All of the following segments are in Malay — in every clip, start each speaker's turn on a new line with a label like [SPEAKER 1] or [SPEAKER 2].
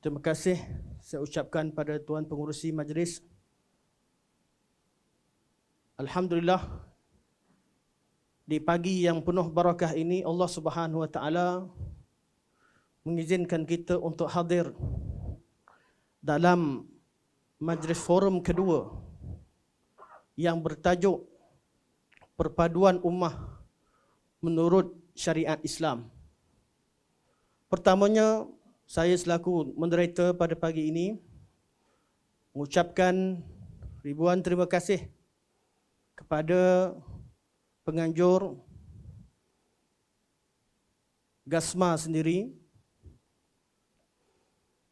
[SPEAKER 1] Terima kasih saya ucapkan pada Tuan Pengerusi Majlis. Alhamdulillah, di pagi yang penuh barakah ini Allah Subhanahu Wa Taala mengizinkan kita untuk hadir dalam majlis forum kedua yang bertajuk Perpaduan Ummah menurut Syariat Islam. Pertamanya, saya selaku moderator pada pagi ini mengucapkan ribuan terima kasih kepada penganjur GASMA sendiri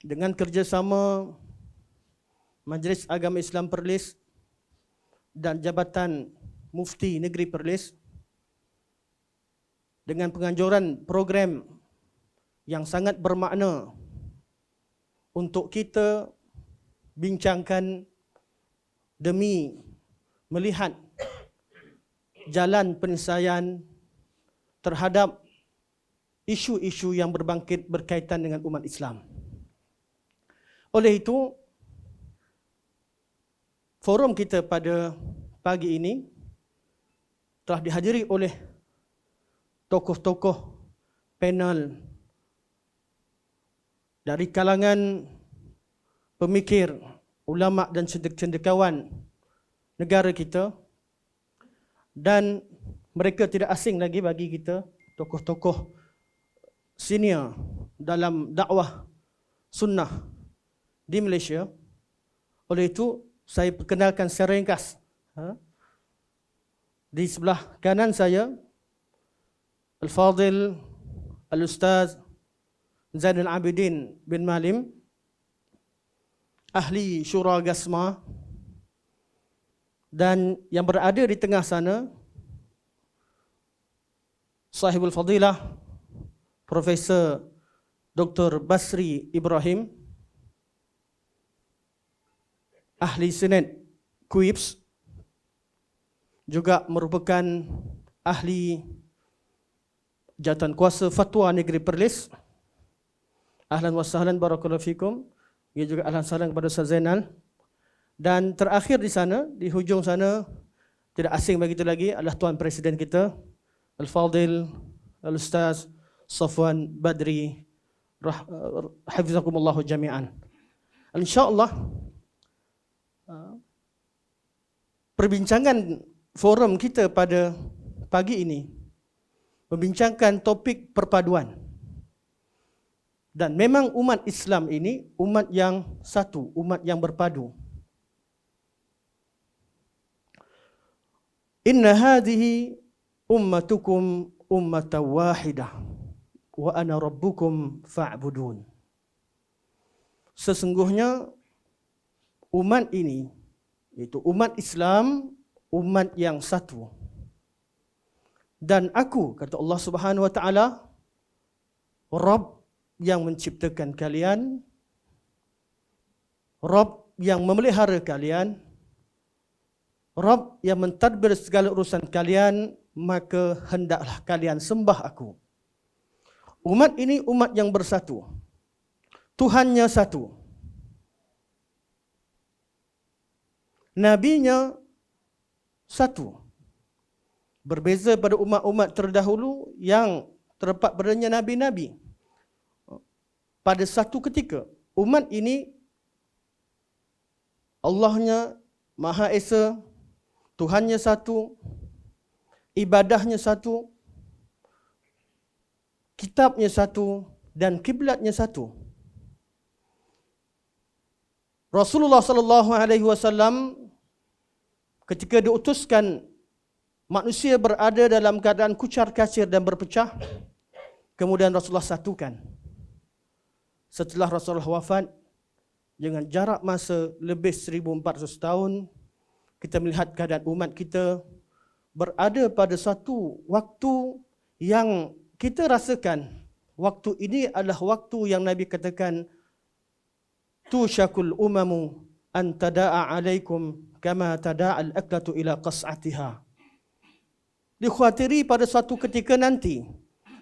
[SPEAKER 1] dengan kerjasama Majlis Agama Islam Perlis dan Jabatan Mufti Negeri Perlis dengan penganjuran program yang sangat bermakna untuk kita bincangkan demi melihat jalan penyelesaian terhadap isu-isu yang berbangkit berkaitan dengan umat Islam. Oleh itu, forum kita pada pagi ini telah dihadiri oleh tokoh-tokoh panel dari kalangan pemikir, ulama dan cendekiawan negara kita, dan mereka tidak asing lagi bagi kita, tokoh-tokoh senior dalam dakwah sunnah di Malaysia. Oleh itu, saya perkenalkan secara ringkas. Di sebelah kanan saya, Al-Fadil Al-Ustaz Zainal Abidin bin Malim, ahli syura GASMA, dan yang berada di tengah sana Sahibul Fadilah Profesor Dr. Basri Ibrahim, ahli Senat KUIPS, juga merupakan ahli Jawatan Kuasa Fatwa Negeri Perlis. Ahlan wa sahlan, barakallahu fikum. Ia juga ahlan sahlan kepada Ustaz Zainal. Dan terakhir di sana, di hujung sana, tidak asing bagi kita lagi, adalah Tuan Presiden kita, Al-Fadil Al-Ustaz Safwan Badri, hafizakumullahu jami'an. InsyaAllah, perbincangan forum kita pada pagi ini membincangkan topik perpaduan. Dan memang umat Islam ini umat yang satu, umat yang berpadu. Inna hadhihi ummatukum ummatan wahidah wa ana rabbukum fa'budun. Sesungguhnya umat ini, yaitu umat Islam, umat yang satu. Dan aku, kata Allah Subhanahu Wa Taala, Rabb yang menciptakan kalian, Rabb yang memelihara kalian, Rabb yang mentadbir segala urusan kalian, maka hendaklah kalian sembah aku. Umat ini umat yang bersatu. Tuhannya satu. Nabinya satu. Berbeza pada umat-umat terdahulu yang terdapat padanya nabi-nabi. Pada satu ketika, umat ini Allahnya Maha Esa, Tuhannya satu, ibadahnya satu, kitabnya satu, dan kiblatnya satu. Rasulullah sallallahu alaihi wasallam ketika diutuskan manusia berada dalam keadaan kucar-kacir dan berpecah, kemudian Rasulullah satukan. Setelah Rasulullah wafat, dengan jarak masa lebih 1400 tahun, kita melihat keadaan umat kita berada pada satu waktu yang kita rasakan. Waktu ini adalah waktu yang Nabi katakan, tusyakul umamu an tada'a alaikum kama tada'al aklatu ila qas'atiha. Dikhawatiri pada suatu ketika nanti,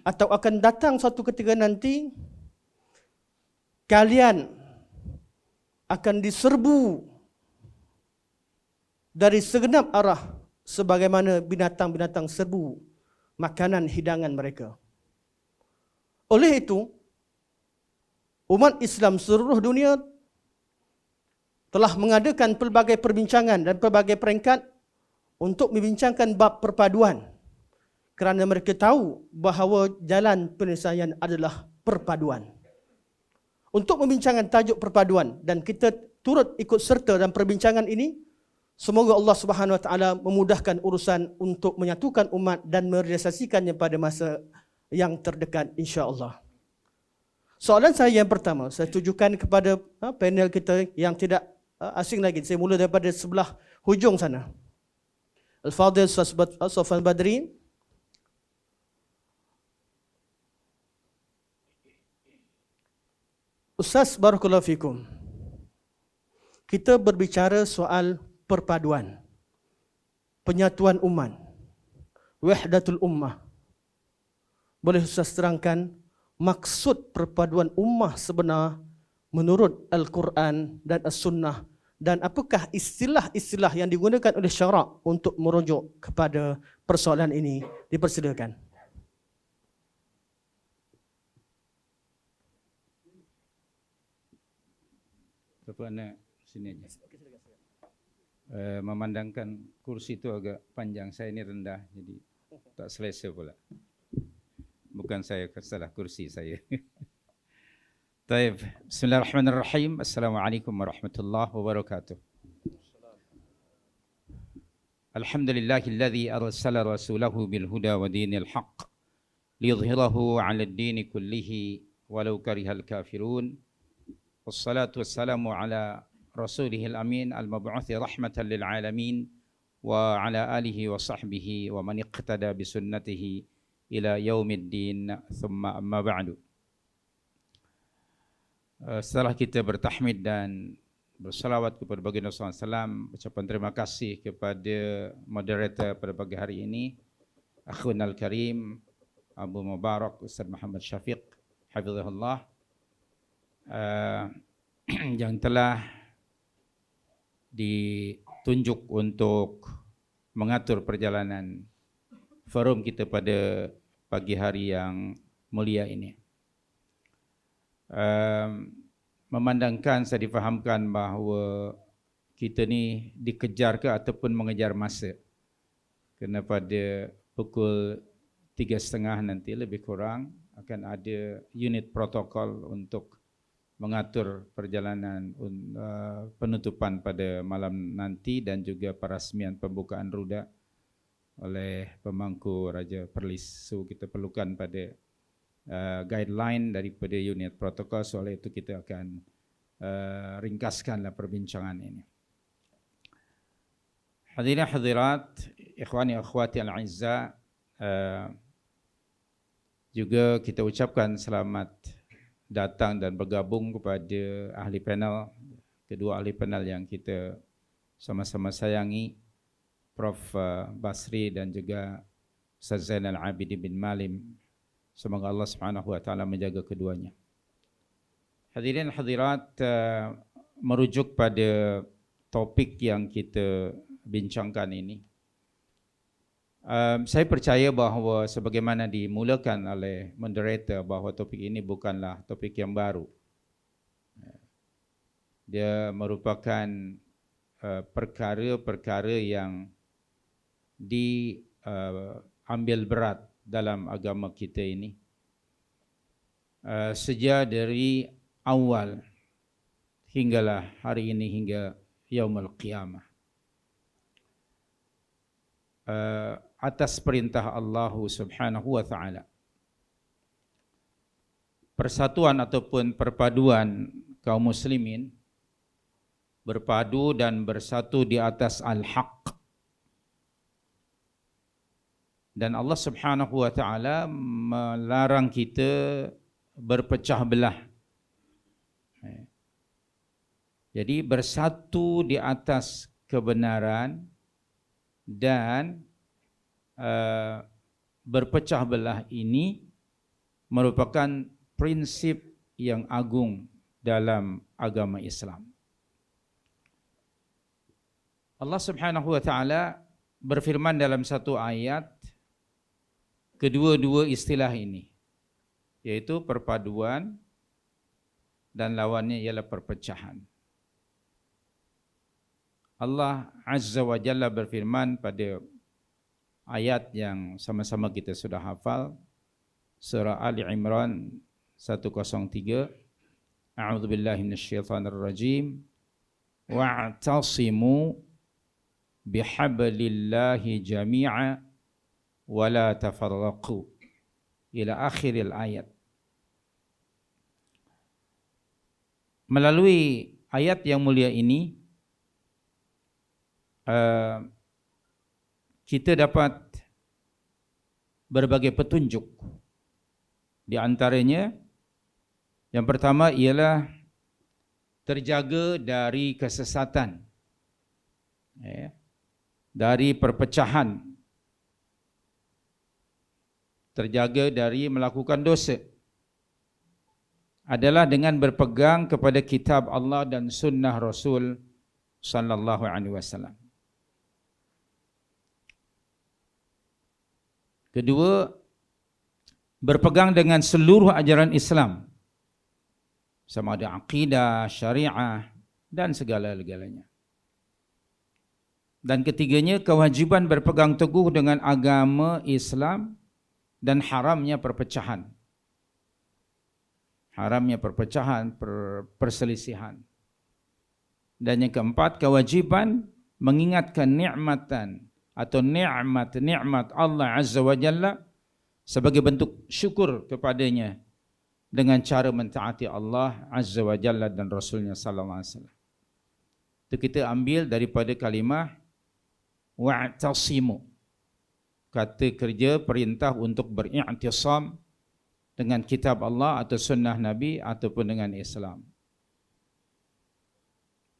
[SPEAKER 1] atau akan datang suatu ketika nanti, kalian akan diserbu dari segenap arah sebagaimana binatang-binatang serbu makanan hidangan mereka. Oleh itu, umat Islam seluruh dunia telah mengadakan pelbagai perbincangan dan pelbagai peringkat untuk membincangkan bab perpaduan, kerana mereka tahu bahawa jalan penyelesaian adalah perpaduan. Untuk membincangkan tajuk perpaduan dan kita turut ikut serta dalam perbincangan ini, semoga Allah Subhanahu Wa Taala memudahkan urusan untuk menyatukan umat dan merealisasikannya pada masa yang terdekat, insya-Allah. Soalan saya yang pertama, saya tujukan kepada panel kita yang tidak asing lagi. Saya mula daripada sebelah hujung sana. Al-Fadhil Sofan Badri. Ustaz, barakallahu fikum. Kita berbicara soal perpaduan, penyatuan umat, wahdatul ummah. Boleh Ustaz terangkan maksud perpaduan ummah sebenar menurut Al-Quran dan As-Sunnah, dan apakah istilah-istilah yang digunakan oleh syarak untuk merujuk kepada persoalan ini? Dipersilakan.
[SPEAKER 2] Bapak nak sini aja. Memandangkan kursi itu agak panjang, saya ini rendah, jadi tak selesa pula. Bukan saya salah kursi saya. Baik, bismillahirrahmanirrahim. Assalamualaikum warahmatullahi wabarakatuh. Alhamdulillahilladzi arsala rasulahu bil huda wa dinil haqq liyudhhirahu 'ala ad-din kullihi walau karihal kafirun. Wassalatu wassalamu ala rasulihil amin al-mab'uthi rahmatan lil alamin wa ala alihi wa sahbihi wa man iqtada bi sunnatihi ila yaumiddin, thumma amma ba'du. Setelah kita bertahmid dan bersalawat kepada baginda Rasulullah SAW, ucapan terima kasih kepada moderator pada pagi hari ini, akhun al-karim Abu Mubarak Ustaz Muhammad Syafiq hafizahullah, yang telah ditunjuk untuk mengatur perjalanan forum kita pada pagi hari yang mulia ini. Memandangkan, saya difahamkan bahawa kita ni dikejar ke ataupun mengejar masa, kerana pada pukul 3.30 nanti lebih kurang akan ada unit protokol untuk mengatur perjalanan penutupan pada malam nanti dan juga perasmian pembukaan ruda oleh pemangku Raja Perlis. So kita perlukan pada guideline daripada unit protokol. Soal itu kita akan ringkaskanlah perbincangan ini. Hadirin hadirat, ikhwani akhwati al-'izza, juga kita ucapkan selamat datang dan bergabung kepada ahli panel, kedua ahli panel yang kita sama-sama sayangi, Prof. Basri dan juga Ustaz Zainal Abidin bin Malim. Semoga Allah Subhanahu Wa Taala menjaga keduanya. Hadirin hadirat, merujuk pada topik yang kita bincangkan ini, saya percaya bahawa sebagaimana dimulakan oleh moderator bahawa topik ini bukanlah topik yang baru. Dia merupakan perkara-perkara yang diambil berat dalam agama kita ini sejak dari awal hinggalah hari ini, hingga yaumul qiyamah, atas perintah Allah Subhanahu wa taala. Persatuan ataupun perpaduan kaum muslimin berpadu dan bersatu di atas al-haq. Dan Allah Subhanahu wa taala melarang kita berpecah belah. Jadi bersatu di atas kebenaran dan berpecah belah ini merupakan prinsip yang agung dalam agama Islam. Allah Subhanahu wa taala berfirman dalam satu ayat kedua-dua istilah ini, yaitu perpaduan dan lawannya ialah perpecahan. Allah Azza wa Jalla berfirman pada ayat yang sama-sama kita sudah hafal, surah Ali Imran 103, A'udzu billahi minasyaitonir rajim, wa'tasimu bihablillahi jami'a wa la tafarraqu, ila akhiril ayat. Melalui ayat yang mulia ini kita dapat berbagai petunjuk. Di antaranya yang pertama ialah terjaga dari kesesatan, dari perpecahan, terjaga dari melakukan dosa adalah dengan berpegang kepada kitab Allah dan sunnah Rasul sallallahu alaihi wasallam. Kedua, berpegang dengan seluruh ajaran Islam, sama ada akidah, syariah dan segala-galanya. Dan ketiganya, kewajiban berpegang teguh dengan agama Islam dan haramnya perpecahan. Haramnya perpecahan, perselisihan. Dan yang keempat, kewajiban mengingatkan nikmatan atau nikmat Allah Azza wa Jalla sebagai bentuk syukur kepadanya dengan cara mentaati Allah Azza wa Jalla dan Rasulnya sallallahu alaihi wasallam. Itu kita ambil daripada kalimah wa'tasimu, kata kerja perintah untuk beriktisam dengan kitab Allah atau sunnah Nabi ataupun dengan Islam.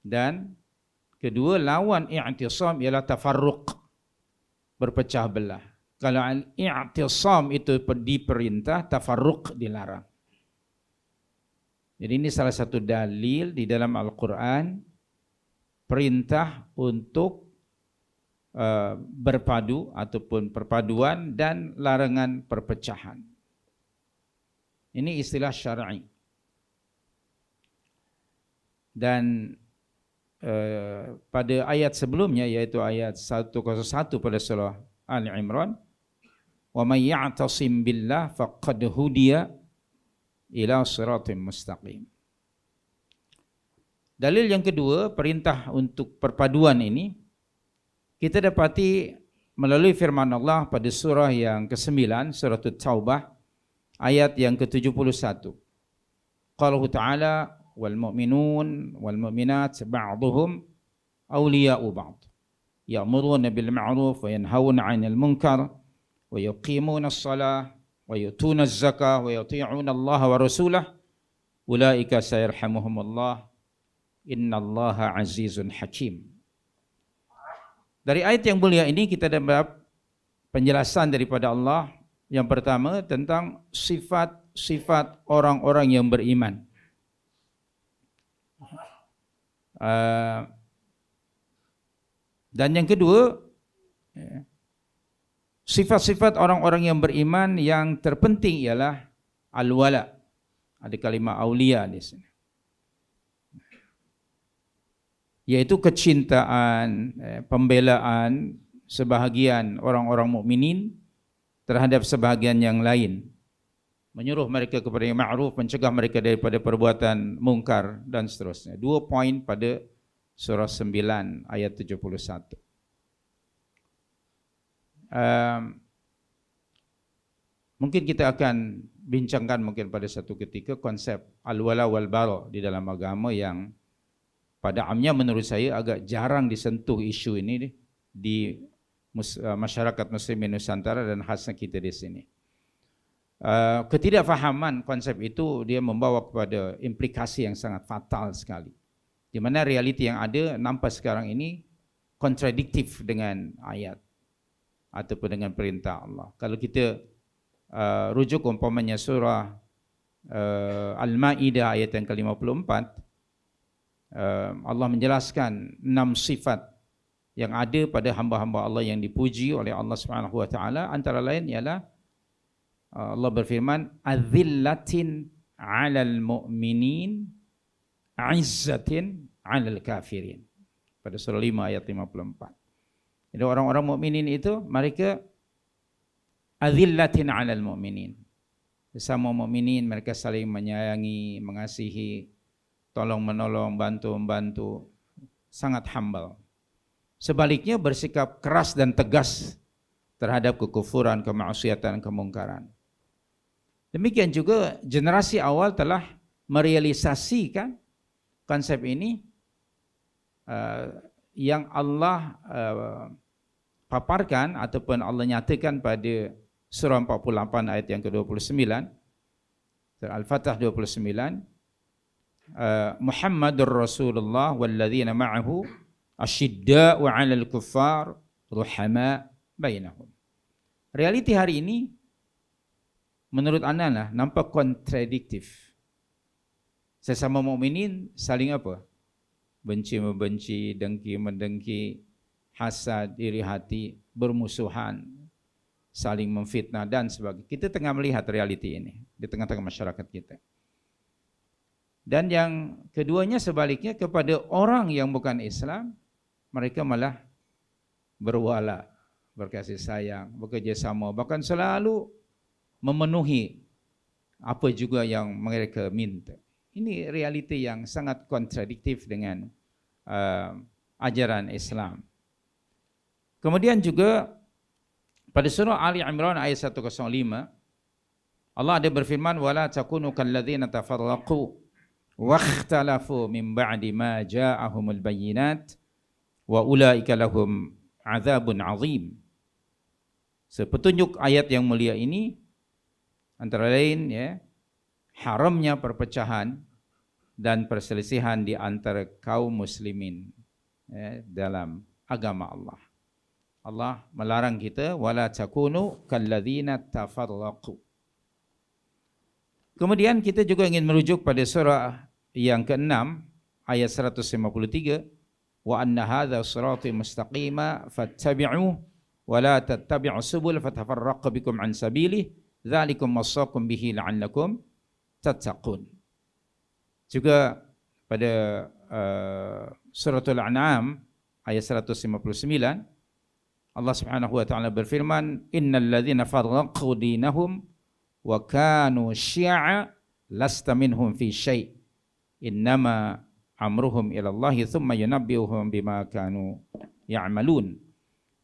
[SPEAKER 2] Dan kedua, lawan i'tisam ialah tafarruq, berpecah belah. Kalau i'tisam itu diperintah, tafarruq dilarang. Jadi ini salah satu dalil di dalam Al-Quran, perintah untuk berpadu ataupun perpaduan dan larangan perpecahan. Ini istilah syar'i. Dan pada ayat sebelumnya, yaitu ayat 101 pada surah Ali Imran, wa may ya'tasim billah faqad hudiya ila siratim mustaqim. Dalil yang kedua, perintah untuk perpaduan ini kita dapati melalui firman Allah pada surah yang ke-9, surah At-Taubah, ayat yang ke-71. Qala ta'ala wal mu'minun wal mu'minat ba'duhum awliya'u ba'd ya'muruna bil ma'ruf wa yanhauna 'anil munkar wa yuqimuna as-salah wa yutuna az-zakah wa yuti'una Allah wa rasulahu ulaika sayarhamuhumullah innallaha azizun hakim. Dari ayat yang mulia ini kita dapat penjelasan daripada Allah. Yang pertama tentang sifat-sifat orang-orang yang beriman. Dan yang kedua, sifat-sifat orang-orang yang beriman yang terpenting ialah al-wala. Ada kalimah aulia di sini. Yaitu kecintaan, pembelaan sebahagian orang-orang mukminin terhadap sebahagian yang lain. Menyuruh mereka kepada yang ma'ruf, mencegah mereka daripada perbuatan mungkar dan seterusnya. 2 poin pada surah 9 ayat 71. Mungkin kita akan bincangkan mungkin pada satu ketika konsep al-wala wal bara di dalam agama yang pada amnya menurut saya agak jarang disentuh isu ini di masyarakat Muslim Nusantara dan khasnya kita di sini. Ketidakfahaman konsep itu dia membawa kepada implikasi yang sangat fatal sekali. Di mana realiti yang ada nampak sekarang ini kontradiktif dengan ayat ataupun dengan perintah Allah. Kalau kita rujuk umpamanya surah Al-Maidah ayat yang ke-54, Allah menjelaskan 6 sifat yang ada pada hamba-hamba Allah yang dipuji oleh Allah Subhanahu wa taala, antara lain ialah Allah berfirman azillatin 'alal mu'minin 'izzatin 'alal kafirin pada surah 5 ayat 54. Jadi orang-orang mukminin itu mereka azillatin 'alal mu'minin. Sesama mukminin mereka saling menyayangi, mengasihi, tolong menolong, bantu membantu, sangat humble. Sebaliknya bersikap keras dan tegas terhadap kekufuran, kemaksiatan, kemungkaran. Demikian juga generasi awal telah merealisasikan konsep ini yang Allah paparkan ataupun Allah nyatakan pada surah 48 ayat yang ke-29, surah Al-Fatah 29, Muhammadur Rasulullah walladzina ma'ahu asyidda'u 'alal kuffar ruhama bainahum. Realiti hari ini menurut anda lah nampak kontradiktif. Sesama mukminin saling apa? Benci membenci, dengki mendengki, hasad, iri hati, bermusuhan, saling memfitnah dan sebagainya. Kita tengah melihat realiti ini di tengah-tengah masyarakat kita. Dan yang keduanya sebaliknya, kepada orang yang bukan Islam, mereka malah berwala, berkasih sayang, bekerja sama, bahkan selalu memenuhi apa juga yang mereka minta. Ini realiti yang sangat kontradiktif dengan ajaran Islam. Kemudian juga pada surah Ali Imran ayat 105, Allah ada berfirman, wala takunu kalladzina tafarraqu wakhtalafu min ba'di ma ja'ahumul bayyinat wa ulaika lahum azabun azim. Sepetunjuk ayat yang mulia ini antara lain ya, haramnya perpecahan dan perselisihan di antara kaum muslimin ya, dalam agama Allah. Allah melarang kita wala takunu kalladzina tafarraqu. Kemudian kita juga ingin merujuk pada surah yang ke-6 ayat 153, wa anna hadza sirati mustaqima fattabi'uhu wa la tattabi'us subul fatafarraqu bikum an sabilihi dzalikum wasaqum bihi la'allakum tattaqun. Juga pada suratul An'am ayat 159 Allah Subhanahu wa taala berfirman, innal ladzina farraqu dinahum wa kanu syi'a lasta minhum fi syai' innama amruhum ila Allah thumma yunabbi'uhum bima kanu ya'malun.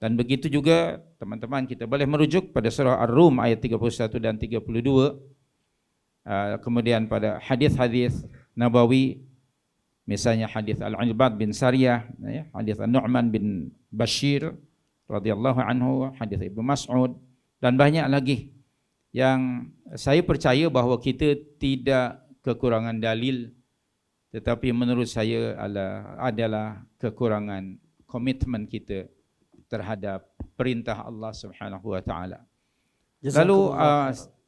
[SPEAKER 2] Dan begitu juga teman-teman kita boleh merujuk pada surah Ar-Rum ayat 31 dan 32. Kemudian pada hadis-hadis nabawi, misalnya hadis Al-Irbad bin Sariyah, hadis An-Nu'man bin Bashir radhiyallahu anhu, hadis Ibnu Mas'ud dan banyak lagi yang saya percaya bahawa kita tidak kekurangan dalil, tetapi menurut saya adalah kekurangan komitmen kita terhadap perintah Allah Subhanahu wa taala. Lalu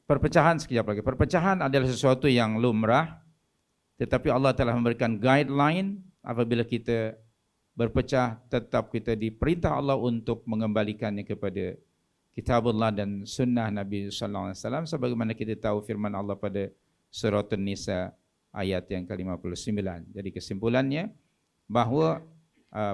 [SPEAKER 2] perpecahan sekejap lagi. Perpecahan adalah sesuatu yang lumrah, tetapi Allah telah memberikan guideline apabila kita berpecah, tetap kita diperintah Allah untuk mengembalikannya kepada kitabullah dan sunnah Nabi sallallahu alaihi wasallam, sebagaimana kita tahu firman Allah pada surah An-Nisa ayat yang ke-59. Jadi kesimpulannya bahawa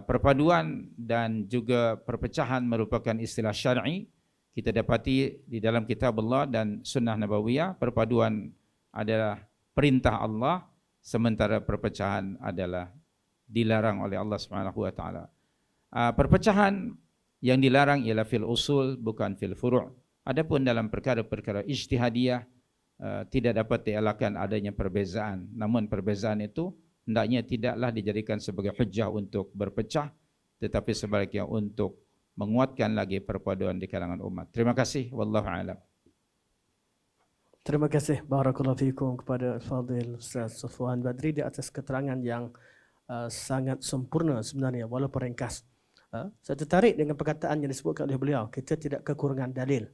[SPEAKER 2] perpaduan dan juga perpecahan merupakan istilah syar'i. Kita dapati di dalam kitabullah dan sunnah nabawiyah, perpaduan adalah perintah Allah, sementara perpecahan adalah dilarang oleh Allah Subhanahu wa taala. Perpecahan yang dilarang ialah fil usul, bukan fil furu'. Adapun dalam perkara-perkara ijtihadiyah tidak dapat dielakkan adanya perbezaan. Namun perbezaan itu hendaknya tidaklah dijadikan sebagai hujjah untuk berpecah, tetapi sebaliknya untuk menguatkan lagi perpaduan di kalangan umat. Terima kasih, wallahu a'lam.
[SPEAKER 1] Terima kasih barakallahu fikum kepada Fadil Ustaz Safwan Badri di atas keterangan yang sangat sempurna sebenarnya walaupun ringkas. Saya tertarik dengan perkataan yang disebutkan oleh beliau, kita tidak kekurangan dalil,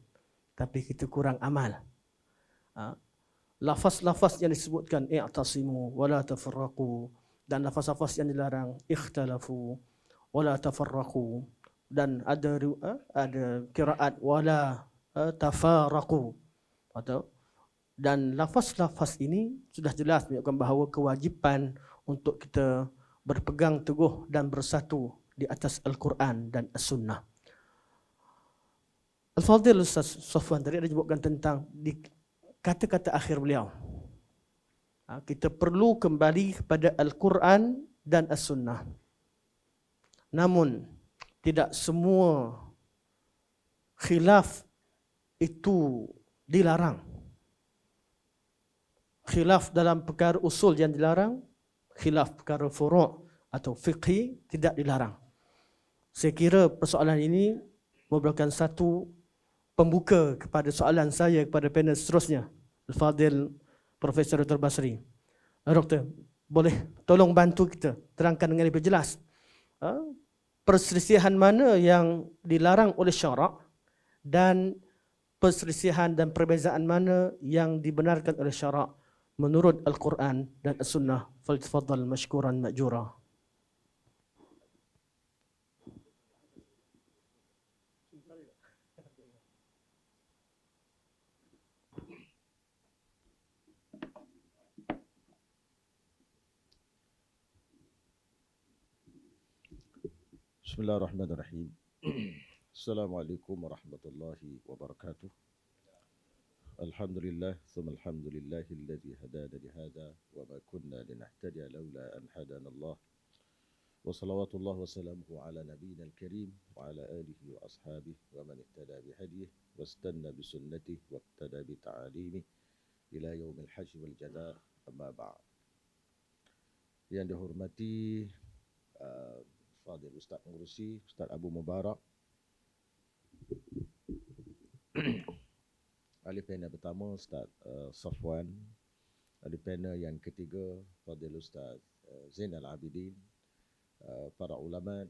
[SPEAKER 1] tapi kita kurang amal. Lafaz-lafaz yang disebutkan i'tasimu wala tafarraqu dan lafaz-lafaz yang dilarang ikhtalafu wala tafarraqu, dan ada qiraat wala tafarraqu, atau dan lafaz-lafaz ini sudah jelas menunjukkan bahawa kewajipan untuk kita berpegang teguh dan bersatu di atas Al-Quran dan As-Sunnah. Al-Fadhil Ustaz Safwan tadi ada sebutkan tentang di kata-kata akhir beliau. Kita perlu kembali kepada Al-Quran dan As-Sunnah. Namun tidak semua khilaf itu dilarang. Khilaf dalam perkara usul yang dilarang, khilaf perkara furu' atau fiqhi tidak dilarang. Saya kira persoalan ini merupakan satu pembuka kepada soalan saya kepada panel seterusnya, Al-Fadhil Profesor Dr. Basri. Doktor, boleh tolong bantu kita terangkan dengan lebih jelas perselisihan mana yang dilarang oleh syarak dan perselisihan dan perbezaan mana yang dibenarkan oleh syarak menurut Al-Quran dan As-Sunnah. Faltafadhal mashkuran ma'jura.
[SPEAKER 3] Bismillahirrahmanirrahim. Assalamualaikum warahmatullahi wabarakatuh. Alhamdulillah, thumma alhamdulillahilladzi hadana lihada wa ma kunna linahtadiya laula an hadana Allah. Wa salawatullah wa salamuhu ala nabiyyina al-karim wa ala alihi wa ashabihi wa man ihtada bihadihi wa istanna bi sunnatihi wa ihtada bi ta'alimihi ila yaumil hajj wal jazaa, amma ba'd. Yang dihormati Fadil Ustaz Pengerusi, Ustaz Abu Mubarak, ahli panel pertama Ustaz Safwan, ahli panel yang ketiga Fadil Ustaz Zainal Abidin, para ulama,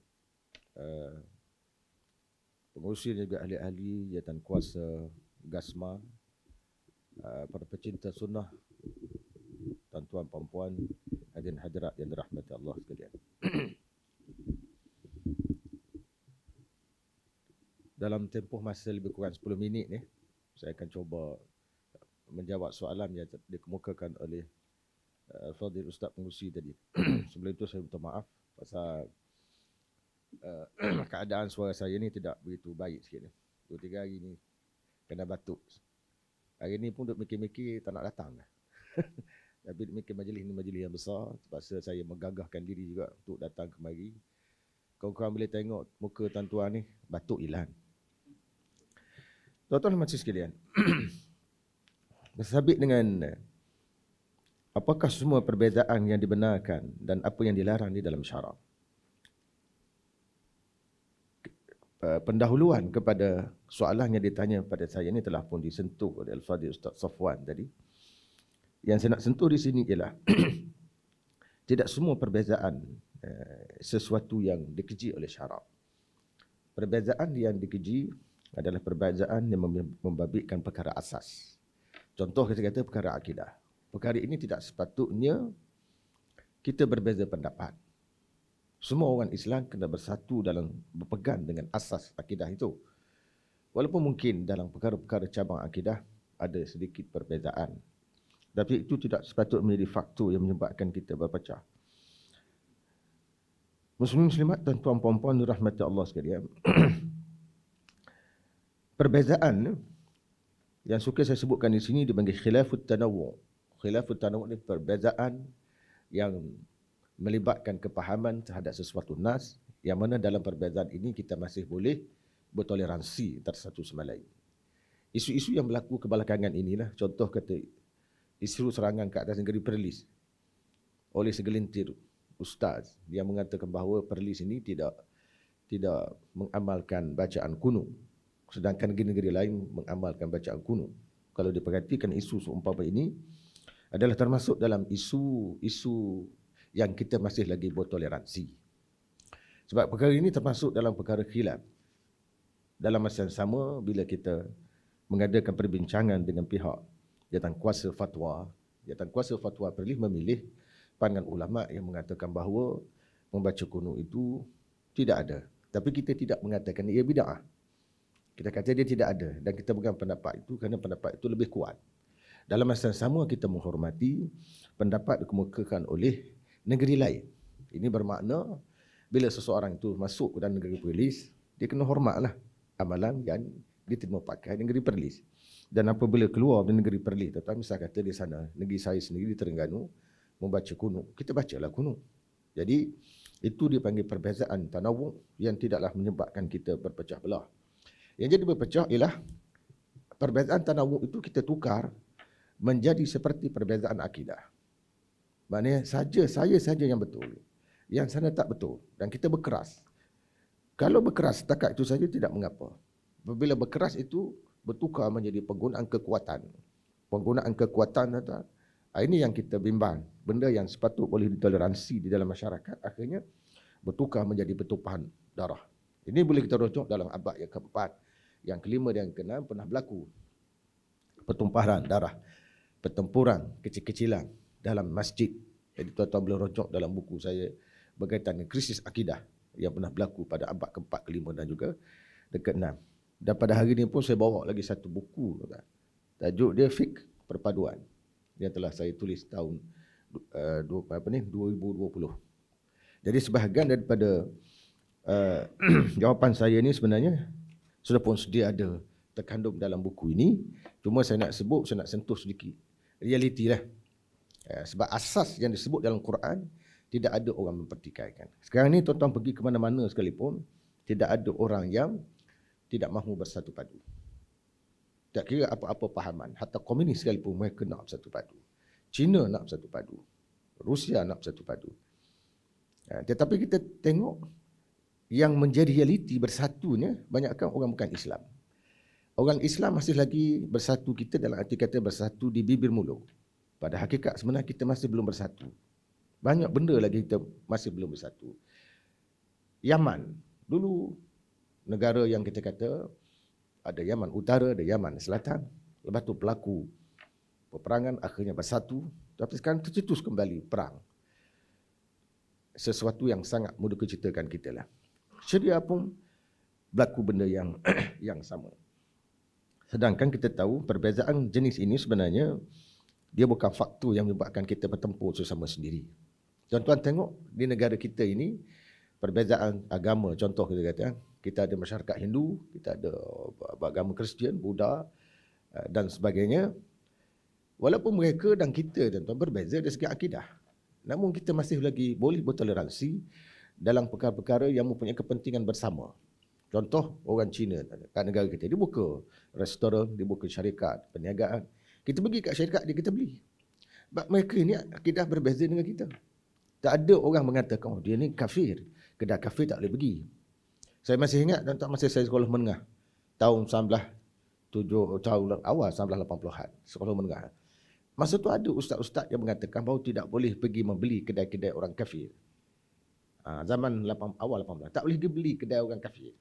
[SPEAKER 3] pengerusi dan juga ahli-ahli jawatan kuasa GASMA, para pecinta sunnah, tuan-tuan puan-puan, hadirin hadirat yang dirahmati Allah sekalian. Dalam tempoh masa lebih kurang 10 minit ni, saya akan cuba menjawab soalan yang dikemukakan oleh Fadil Ustaz Pengerusi tadi. Sebelum itu saya minta maaf pasal keadaan suara saya ni tidak begitu baik sikit ni. 2-3 hari ni kena batuk. Hari ni pun duk mikir-mikir tak nak datang dah. Tapi duk mikir majlis ni majlis yang besar, terpaksa saya menggagahkan diri juga untuk datang kemari. Kawan-kawan boleh tengok muka tuan-tuan ni, batuk hilang. Tuan-tuan dan makcik sekalian, bersabit dengan apakah semua perbezaan yang dibenarkan dan apa yang dilarang di dalam syarak. Pendahuluan kepada soalan yang ditanya pada saya ini telah pun disentuh oleh Al-Fadhil Ustaz Safwan tadi. Yang saya nak sentuh di sini ialah tidak semua perbezaan sesuatu yang dikeji oleh syarak. Perbezaan yang dikeji adalah perbezaan yang membabitkan perkara asas. Contoh kita kata perkara akidah. Perkara ini tidak sepatutnya kita berbeza pendapat. Semua orang Islam kena bersatu dalam berpegang dengan asas akidah itu. Walaupun mungkin dalam perkara-perkara cabang akidah ada sedikit perbezaan. Tapi itu tidak sepatutnya menjadi faktor yang menyebabkan kita berpecah. Muslim-muslimat dan tuan-puan dirahmati Allah sekalian. Perbezaan yang suka saya sebutkan di sini dipanggil khilafut tanawwu'. Khilafut tanawwu' ni perbezaan yang melibatkan kepahaman terhadap sesuatu nas, yang mana dalam perbezaan ini kita masih boleh bertoleransi antara satu sama lain. Isu-isu yang berlaku kebelakangan inilah, contoh kata isu serangan ke atas negeri Perlis oleh segelintir ustaz yang mengatakan bahawa Perlis ini tidak mengamalkan bacaan kuno, sedangkan negeri-negeri lain mengamalkan bacaan kuno. Kalau diperhatikan isu seumpama ini adalah termasuk dalam isu yang kita masih lagi bertoleransi. Sebab perkara ini termasuk dalam perkara khilaf. Dalam masa yang sama, bila kita mengadakan perbincangan dengan pihak jawatan kuasa fatwa Perlis memilih pandangan ulama yang mengatakan bahawa membaca kuno itu Tidak ada. Tapi kita tidak mengatakan ia bid'ah. Kita kata dia tidak ada. Dan kita pegang pendapat itu kerana pendapat itu lebih kuat. Dalam masa yang sama kita menghormati pendapat dikemukakan oleh negeri lain. Ini bermakna bila seseorang itu masuk ke dalam negeri Perlis, dia kena hormatlah amalan yang diterima pakai negeri Perlis. Dan apabila keluar dari negeri Perlis, tuan-tuan, misal kata di sana, negeri saya sendiri di Terengganu, membaca kunut, kita bacalah kunut. Jadi, itu dipanggil perbezaan tanawwu yang tidaklah menyebabkan kita berpecah belah. Yang jadi berpecah ialah perbezaan tanawwu itu kita tukar menjadi seperti perbezaan akidah. Maknanya saya saja yang betul. Yang sana tak betul. Dan kita berkeras. Kalau berkeras setakat itu saja tidak mengapa. Apabila berkeras itu bertukar menjadi penggunaan kekuatan. Penggunaan kekuatan ini yang kita bimbang. Benda yang sepatut boleh ditoleransi di dalam masyarakat akhirnya bertukar menjadi pertumpahan darah. Ini boleh kita rujuk dalam abad yang keempat. Yang kelima dan yang keenam pernah berlaku pertumpahan darah, pertempuran kecil-kecilan dalam masjid. Jadi tuan-tuan boleh rujuk dalam buku saya berkaitan dengan krisis akidah yang pernah berlaku pada abad keempat, kelima dan juga keenam. Dan pada hari ini pun saya bawa lagi satu buku. Tajuk dia Fiqh Perpaduan. Yang telah saya tulis tahun 2020. Jadi sebahagian daripada jawapan saya ini sebenarnya sudah pun sedia ada terkandung dalam buku ini. Cuma saya nak sentuh sedikit realiti lah. Sebab asas yang disebut dalam Quran tidak ada orang mempertikaikan. Sekarang ni tuan-tuan pergi ke mana-mana sekalipun, tidak ada orang yang tidak mahu bersatu padu. Tak kira apa-apa pahaman. Hatta komunis sekalipun mereka nak bersatu padu. China nak bersatu padu. Rusia nak bersatu padu. Tetapi kita tengok yang menjadi realiti bersatunya banyakkan orang bukan Islam. Orang Islam masih lagi bersatu kita dalam arti kata bersatu di bibir mulut. Pada hakikat sebenarnya kita masih belum bersatu. Banyak benda lagi kita masih belum bersatu. Yaman. Dulu negara yang kita kata ada Yaman Utara, ada Yaman Selatan. Lepas tu berlaku peperangan, akhirnya bersatu. Tapi sekarang tercetus kembali perang. Sesuatu yang sangat menduka citakan kita lah. Syria pun berlaku benda yang sama. Sedangkan kita tahu perbezaan jenis ini sebenarnya dia bukan faktor yang menyebabkan kita bertempur sesama sendiri. Tuan-tuan tengok di negara kita ini perbezaan agama, contoh kita ada masyarakat Hindu, kita ada agama Kristian, Buddha dan sebagainya. Walaupun mereka dan kita tuan-tuan berbeza dari segi akidah, namun kita masih lagi boleh bertoleransi dalam perkara-perkara yang mempunyai kepentingan bersama. Contoh orang Cina kat negara kita, dia buka restoran, dia buka syarikat perniagaan. Kita pergi kat syarikat dia, kita beli. Sebab mereka ni akidah berbeza dengan kita. Tak ada orang mengatakan dia ni kafir, kedai kafir tak boleh pergi. Saya masih ingat tuan-tuan masa saya sekolah menengah tahun 1980-an, sekolah menengah. Masa tu ada ustaz-ustaz yang mengatakan bahawa tidak boleh pergi membeli kedai-kedai orang kafir. Zaman awal 80, tak boleh dibeli kedai orang kafir.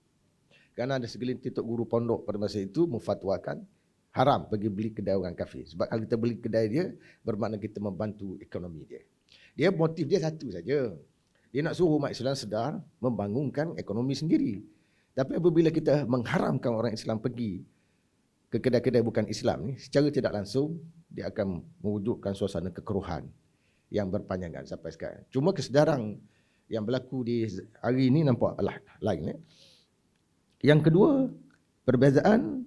[SPEAKER 3] Kerana ada segelintir tok guru pondok pada masa itu memfatwakan haram pergi beli kedai orang kafir. Sebab kalau kita beli kedai dia, bermakna kita membantu ekonomi dia. Dia motif dia satu saja. Dia nak suruh umat Islam sedar membangunkan ekonomi sendiri. Tapi apabila kita mengharamkan orang Islam pergi ke kedai-kedai bukan Islam ni, secara tidak langsung dia akan mewujudkan suasana kekeruhan yang berpanjangan sampai sekarang. Cuma kesedaran yang berlaku di hari ini nampak lain. Yang kedua, perbezaan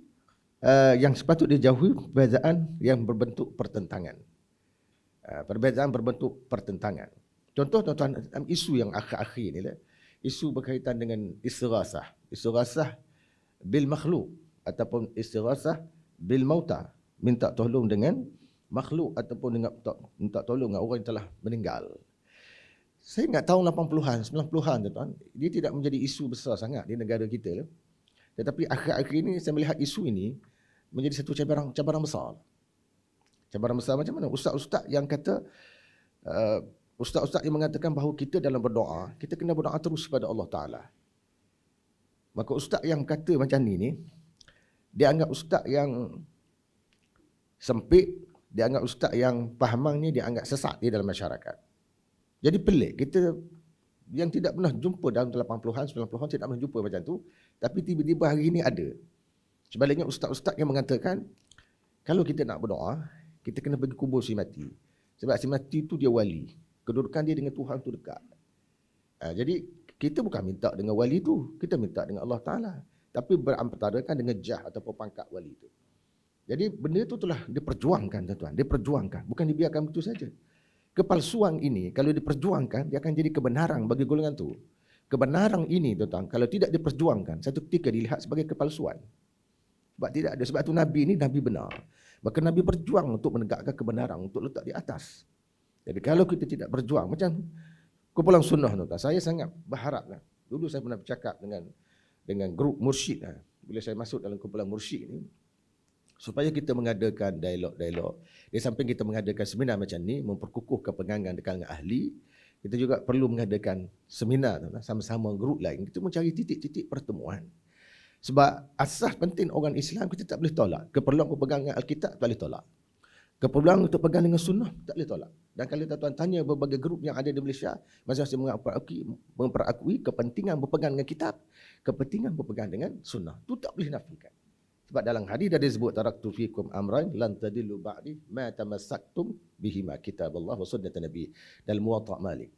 [SPEAKER 3] yang sepatut dijauhi, perbezaan yang berbentuk pertentangan. Perbezaan berbentuk pertentangan. Contoh tuan-tuan, isu yang akhir-akhir ni lah, isu berkaitan dengan istirasah. Istirasah bil makhluk ataupun istirasah bil mauta. Minta tolong dengan makhluk ataupun dengan minta tolong dengan orang yang telah meninggal. Saya ingat tahun 80-an, 90-an tuan-tuan, dia tidak menjadi isu besar sangat di negara kita. Tetapi akhir-akhir ini saya melihat isu ini menjadi satu cabaran besar. Cabaran besar macam mana? Ustaz-ustaz yang kata, ustaz-ustaz yang mengatakan bahawa kita dalam berdoa, kita kena berdoa terus kepada Allah Ta'ala. Maka ustaz yang kata macam ni, dia anggap ustaz yang sempit, dia anggap ustaz yang fahamang ni, dia anggap sesat di dalam masyarakat. Jadi pelik, kita yang tidak pernah jumpa dalam 80-an, 90-an tidak pernah jumpa macam tu, tapi tiba-tiba hari ini ada. Sebaliknya ustaz-ustaz yang mengatakan kalau kita nak berdoa, kita kena pergi kubur si mati. Sebab si mati tu dia wali. Kedudukan dia dengan Tuhan tu dekat. Jadi kita bukan minta dengan wali tu, kita minta dengan Allah Ta'ala. Tapi berampatadakan dengan jah ataupun pangkat wali tu. Jadi benda tu telah diperjuangkan tuan-tuan. Diperjuangkan, bukan dibiarkan begitu saja. Kepalsuan ini kalau diperjuangkan, dia akan jadi kebenaran bagi golongan tu. Kebenaran ini tuan-tuan, kalau tidak diperjuangkan, satu ketika dilihat sebagai kepalsuan. Sebab tidak ada. Sebab tu Nabi ini Nabi benar. Maka Nabi berjuang untuk menegakkan kebenaran, untuk letak di atas. Jadi kalau kita tidak berjuang, macam kumpulan sunnah tuan-tuan, saya sangat berharap. Dulu saya pernah bercakap dengan grup mursyid. Bila saya masuk dalam kumpulan mursyid ini, supaya kita mengadakan dialog-dialog. Di samping kita mengadakan seminar macam ni, memperkukuhkan pegangan dekat dengan ahli, kita juga perlu mengadakan seminar sama-sama grup lain. Kita mencari titik-titik pertemuan. Sebab asas penting orang Islam kita tak boleh tolak. Keperluan berpegang dengan Alkitab tak boleh tolak. Keperluan untuk pegang dengan sunnah tak boleh tolak. Dan kalau tuan-tuan tanya berbagai grup yang ada di Malaysia, masing-masing memperakui kepentingan berpegang dengan kitab, kepentingan berpegang dengan sunnah. Itu tak boleh nafikan. Sebab dalam hadis dah disebut taraktu fikum amran lan tadillu ba'di ma tamassaktum bihima kitaballah wa sunnat nabi dalam Muwatta' Malik.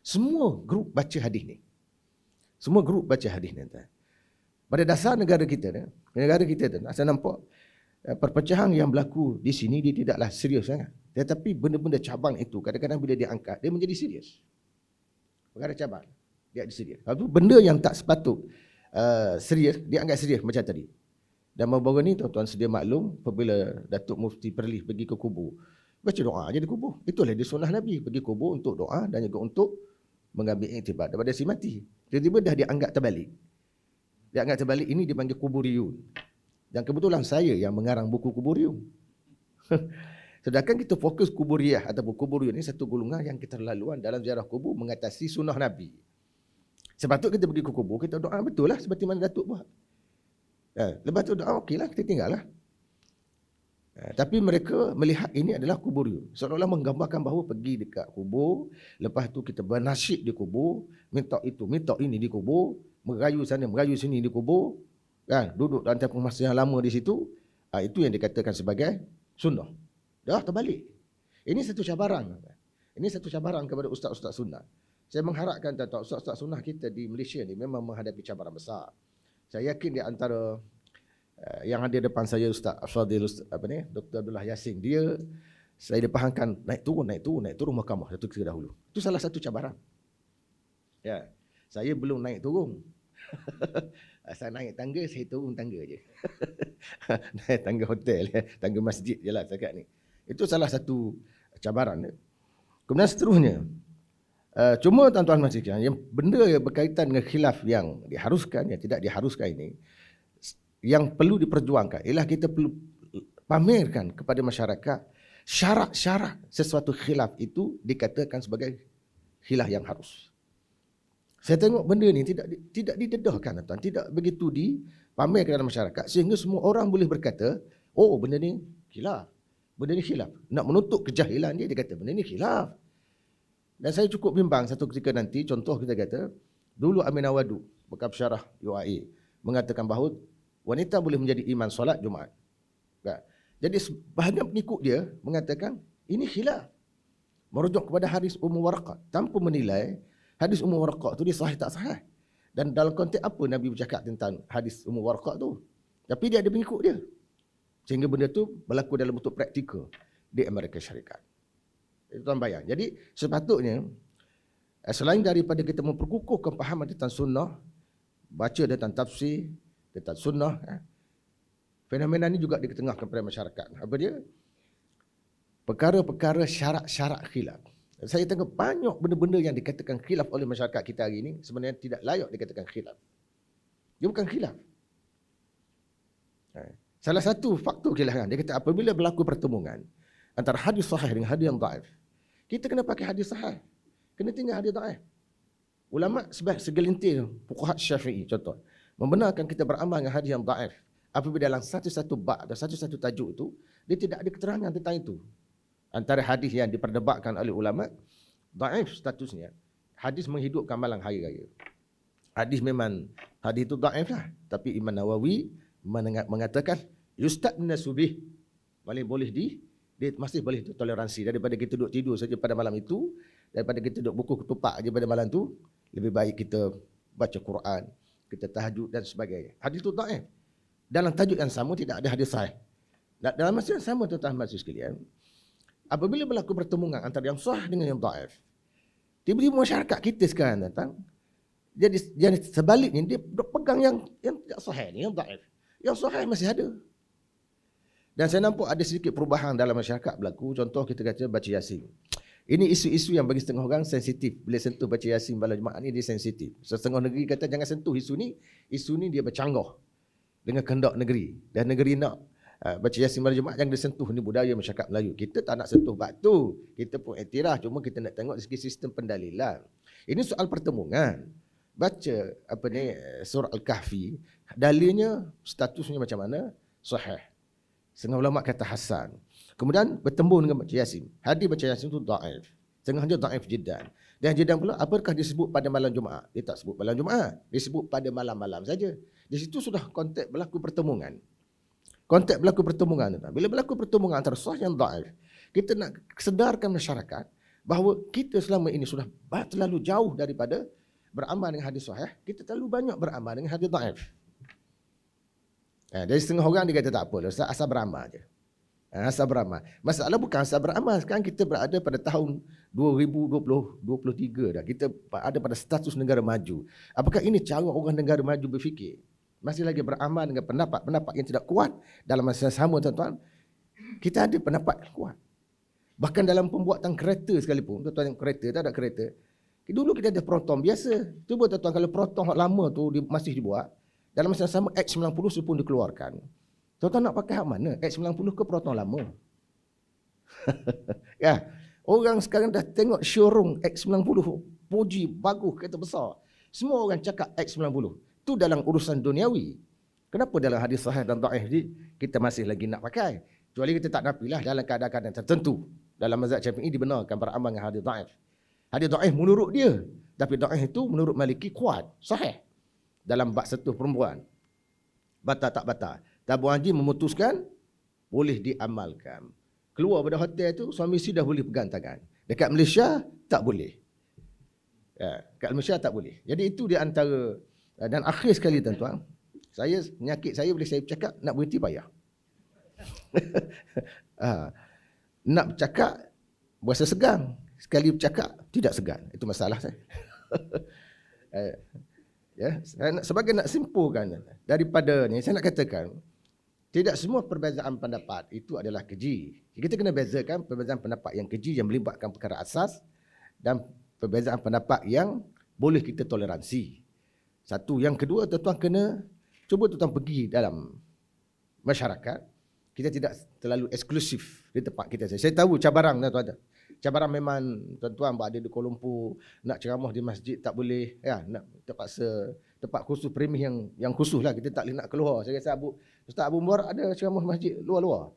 [SPEAKER 3] Semua grup baca hadis ni. Semua grup baca hadis ni. Pada dasar negara kita saya nampak perpecahan yang berlaku di sini dia tidaklah serius sangat. Tetapi benda-benda cabang itu kadang-kadang bila dia angkat dia menjadi serius. Perkara cabang dia ada serius. Lalu benda yang tak sepatut serius dia anggap serius macam tadi. Dan baru-baru ni tuan-tuan sedia maklum apabila Datuk Mufti Perlis pergi ke kubur, baca doa aja di kubur. Itulah dia sunnah Nabi, pergi kubur untuk doa dan juga untuk mengambil iktibar daripada si mati. Tiba-tiba dah dia anggap terbalik. Dia anggap terbalik ini dipanggil kuburiyun. Dan kebetulan saya yang mengarang buku kuburiyun. Sedangkan kita fokus kuburiyah ataupun kuburiyun ini satu golongan yang keterlaluan dalam ziarah kubur mengatasi sunnah Nabi. Sepatutnya kita pergi ke kubur, kita doa betul lah seperti mana Datuk buat. Lepas tu doa okeylah, kita tinggal lah. Tapi mereka melihat ini adalah kuburiyun. Seolah-olah menggambarkan bahawa pergi dekat kubur, lepas tu kita bernasyid di kubur, minta itu, minta ini di kubur, merayu sana, merayu sini di kubur, kan? Duduk dalam tempoh masa yang lama di situ, itu yang dikatakan sebagai sunnah. Dah terbalik. Ini satu cabaran. Ini satu cabaran kepada ustaz-ustaz sunnah. Saya mengharapkan ustaz-ustaz sunnah kita di Malaysia ni memang menghadapi cabaran besar. Saya yakin di antara yang ada depan saya Ustaz Fadil, Dr. Abdullah Yassin, saya dipahamkan naik turun mahkamah satu ketika dahulu. Itu salah satu cabaran. Ya, saya belum naik turun. Saya naik tangga, saya turun tangga je. Naik tangga hotel, tangga masjid je lah setakat ni. Itu salah satu cabaran. Kemudian seterusnya, cuma tuan-tuan masih yang benda yang berkaitan dengan khilaf yang diharuskan, yang tidak diharuskan ini, yang perlu diperjuangkan ialah kita perlu pamerkan kepada masyarakat syarat-syarat sesuatu khilaf itu dikatakan sebagai khilaf yang harus. Saya tengok benda ni tidak didedahkan, tuan, tidak begitu dipamerkan kepada masyarakat sehingga semua orang boleh berkata, oh benda ni khilaf, benda ni khilaf. Nak menutup kejahilan dia kata benda ni khilaf. Dan saya cukup bimbang satu ketika nanti, contoh kita kata, dulu Amin Awadu, bekas syarah UAE, mengatakan bahawa wanita boleh menjadi imam solat Jumaat. Jadi sebahagian pengikut dia mengatakan, ini khilaf. Merujuk kepada hadis Ummu Waraqah, tanpa menilai hadis Ummu Waraqah itu dia sahih tak sahih. Dan dalam konteks apa Nabi bercakap tentang hadis Ummu Waraqah tu. Tapi dia ada pengikut dia. Sehingga benda tu berlaku dalam bentuk praktikal di Amerika Syarikat. Itu tuan bayang. Jadi sepatutnya selain daripada kita memperkukuhkan pahaman tentang sunnah, baca tentang tafsir, tentang sunnah, fenomena ini juga diketengahkan kepada masyarakat. Apa dia? Perkara-perkara syarat-syarat khilaf. Saya tengok banyak benda-benda yang dikatakan khilaf oleh masyarakat kita hari ini sebenarnya tidak layak dikatakan khilaf. Dia bukan khilaf. Salah satu faktor khilaf dia kata apabila berlaku pertemuan antara hadis sahih dengan hadis yang dhaif, kita kena pakai hadis sahih, kena tinggal hadis dhaif. Ulama segelintir fuqaha Syafi'i contoh membenarkan kita beramal dengan hadis yang dhaif apabila dalam satu-satu bab dan satu-satu tajuk itu dia tidak ada keterangan tentang itu. Antara hadis yang diperdebatkan oleh ulama dhaif statusnya, hadis menghidupkan malam hari raya. Hadis memang, hadis itu dhaif lah. Tapi Imam Nawawi mengatakan, yustadna subih. Boleh dia masih boleh toleransi. Daripada kita duduk tidur saja pada malam itu, daripada kita duduk buku ketupak saja pada malam itu, lebih baik kita baca Quran, kita tahajud dan sebagainya. Hadis itu dhaif. Dalam tajuk yang sama tidak ada hadis sahih. Dalam masa yang sama tuan-tuan mahasiswa sekalian, apabila berlaku pertemuan antara yang sahih dengan yang dhaif, tiba-tiba masyarakat kita sekarang datang, jadi sebaliknya dia pegang yang tidak sahih ni, yang dhaif. Yang sahih masih ada. Dan saya nampak ada sedikit perubahan dalam masyarakat berlaku. Contoh kita kata baca Yasin. Ini isu-isu yang bagi setengah orang sensitif. Bila sentuh baca Yasin malam Jumaat ni dia sensitif. Setengah negeri kata jangan sentuh isu ni dia bercanggah dengan kehendak negeri. Dan negeri nak baca Yasin malam Jumaat jangan disentuh, ni budaya masyarakat Melayu. Kita tak nak sentuh bab tu. Kita pun iktiraf, cuma kita nak tengok dari segi sistem pendalilan. Ini soal pertemuan. Baca surah Al-Kahfi, dalilnya statusnya macam mana? Sahih. Setengah ulama kata hasan. Kemudian bertembung dengan baca Yasin. Hadis baca Yasin itu dhaif. Setengah dia dhaif jiddan. Dan jiddan pula, apakah disebut pada malam Jumaat? Dia tak sebut malam Jumaat. Dia sebut pada malam-malam saja. Di situ sudah konteks berlaku pertemuan. Konteks berlaku pertemuan. Bila berlaku pertemuan antara sahih dan dhaif, kita nak sedarkan masyarakat bahawa kita selama ini sudah terlalu jauh daripada beramal dengan hadis sahih. Kita terlalu banyak beramal dengan hadis dhaif. Dari setengah orang dia kata tak apa, Ustaz, asal beramal je. Asal beramal. Masalah bukan asal beramal. Sekarang kita berada pada tahun 2023 dah. Kita ada pada status negara maju. Apakah ini cara orang negara maju berfikir? Masih lagi beramal dengan pendapat-pendapat yang tidak kuat. Dalam masa yang sama, tuan-tuan, kita ada pendapat yang kuat. Bahkan dalam pembuatan kereta sekalipun, tuan-tuan, kereta, tak ada kereta. Dulu kita ada proton biasa. Cuba tuan-tuan, kalau proton lama tu masih dibuat, dalam masa yang sama X90 pun dikeluarkan. Tuan-tuan nak pakai hak mana? X90 ke proton lama? Ya, orang sekarang dah tengok showroom X90, puji, bagus, kereta besar. Semua orang cakap X90. Itu dalam urusan duniawi. Kenapa dalam hadis sahih dan dhaif ni kita masih lagi nak pakai? Kecuali kita tak nafilah dalam keadaan-keadaan tertentu. Dalam mazhab Syafi'i dibenarkan beramal dengan hadis dhaif. Hadis dhaif menurut dia, tapi dhaif itu menurut Maliki kuat, sahih. Dalam bab sentuh perempuan, batal tak batal, Tabung Haji memutuskan boleh diamalkan. Keluar pada hotel tu, suami isteri dah boleh pegang tangan. Dekat Malaysia tak boleh. Dekat Malaysia tak boleh. Jadi itu di antara, dan akhir sekali tuan-tuan, saya penyakit saya boleh saya bercakap, nak berhenti payah. Nak bercakap berasa segan, sekali bercakap tidak segan. Itu masalah saya. Ya, sebagai nak simpulkan daripada ni, saya nak katakan tidak semua perbezaan pendapat itu adalah keji. Kita kena bezakan perbezaan pendapat yang keji yang melibatkan perkara asas dan perbezaan pendapat yang boleh kita toleransi. Satu. Yang kedua, tuan-tuan kena cuba tuan-tuan pergi dalam masyarakat. Kita tidak terlalu eksklusif di tempat kita. Saya tahu cabaran tuan-tuan. Cabaran memang tuan-tuan berada di Kuala Lumpur, nak ceramah di masjid tak boleh, ya, nak terpaksa tempat khusus premis yang khusus lah, kita tak boleh nak keluar. Saya rasa Ustaz Abu Mubarak ada ceramah masjid luar-luar.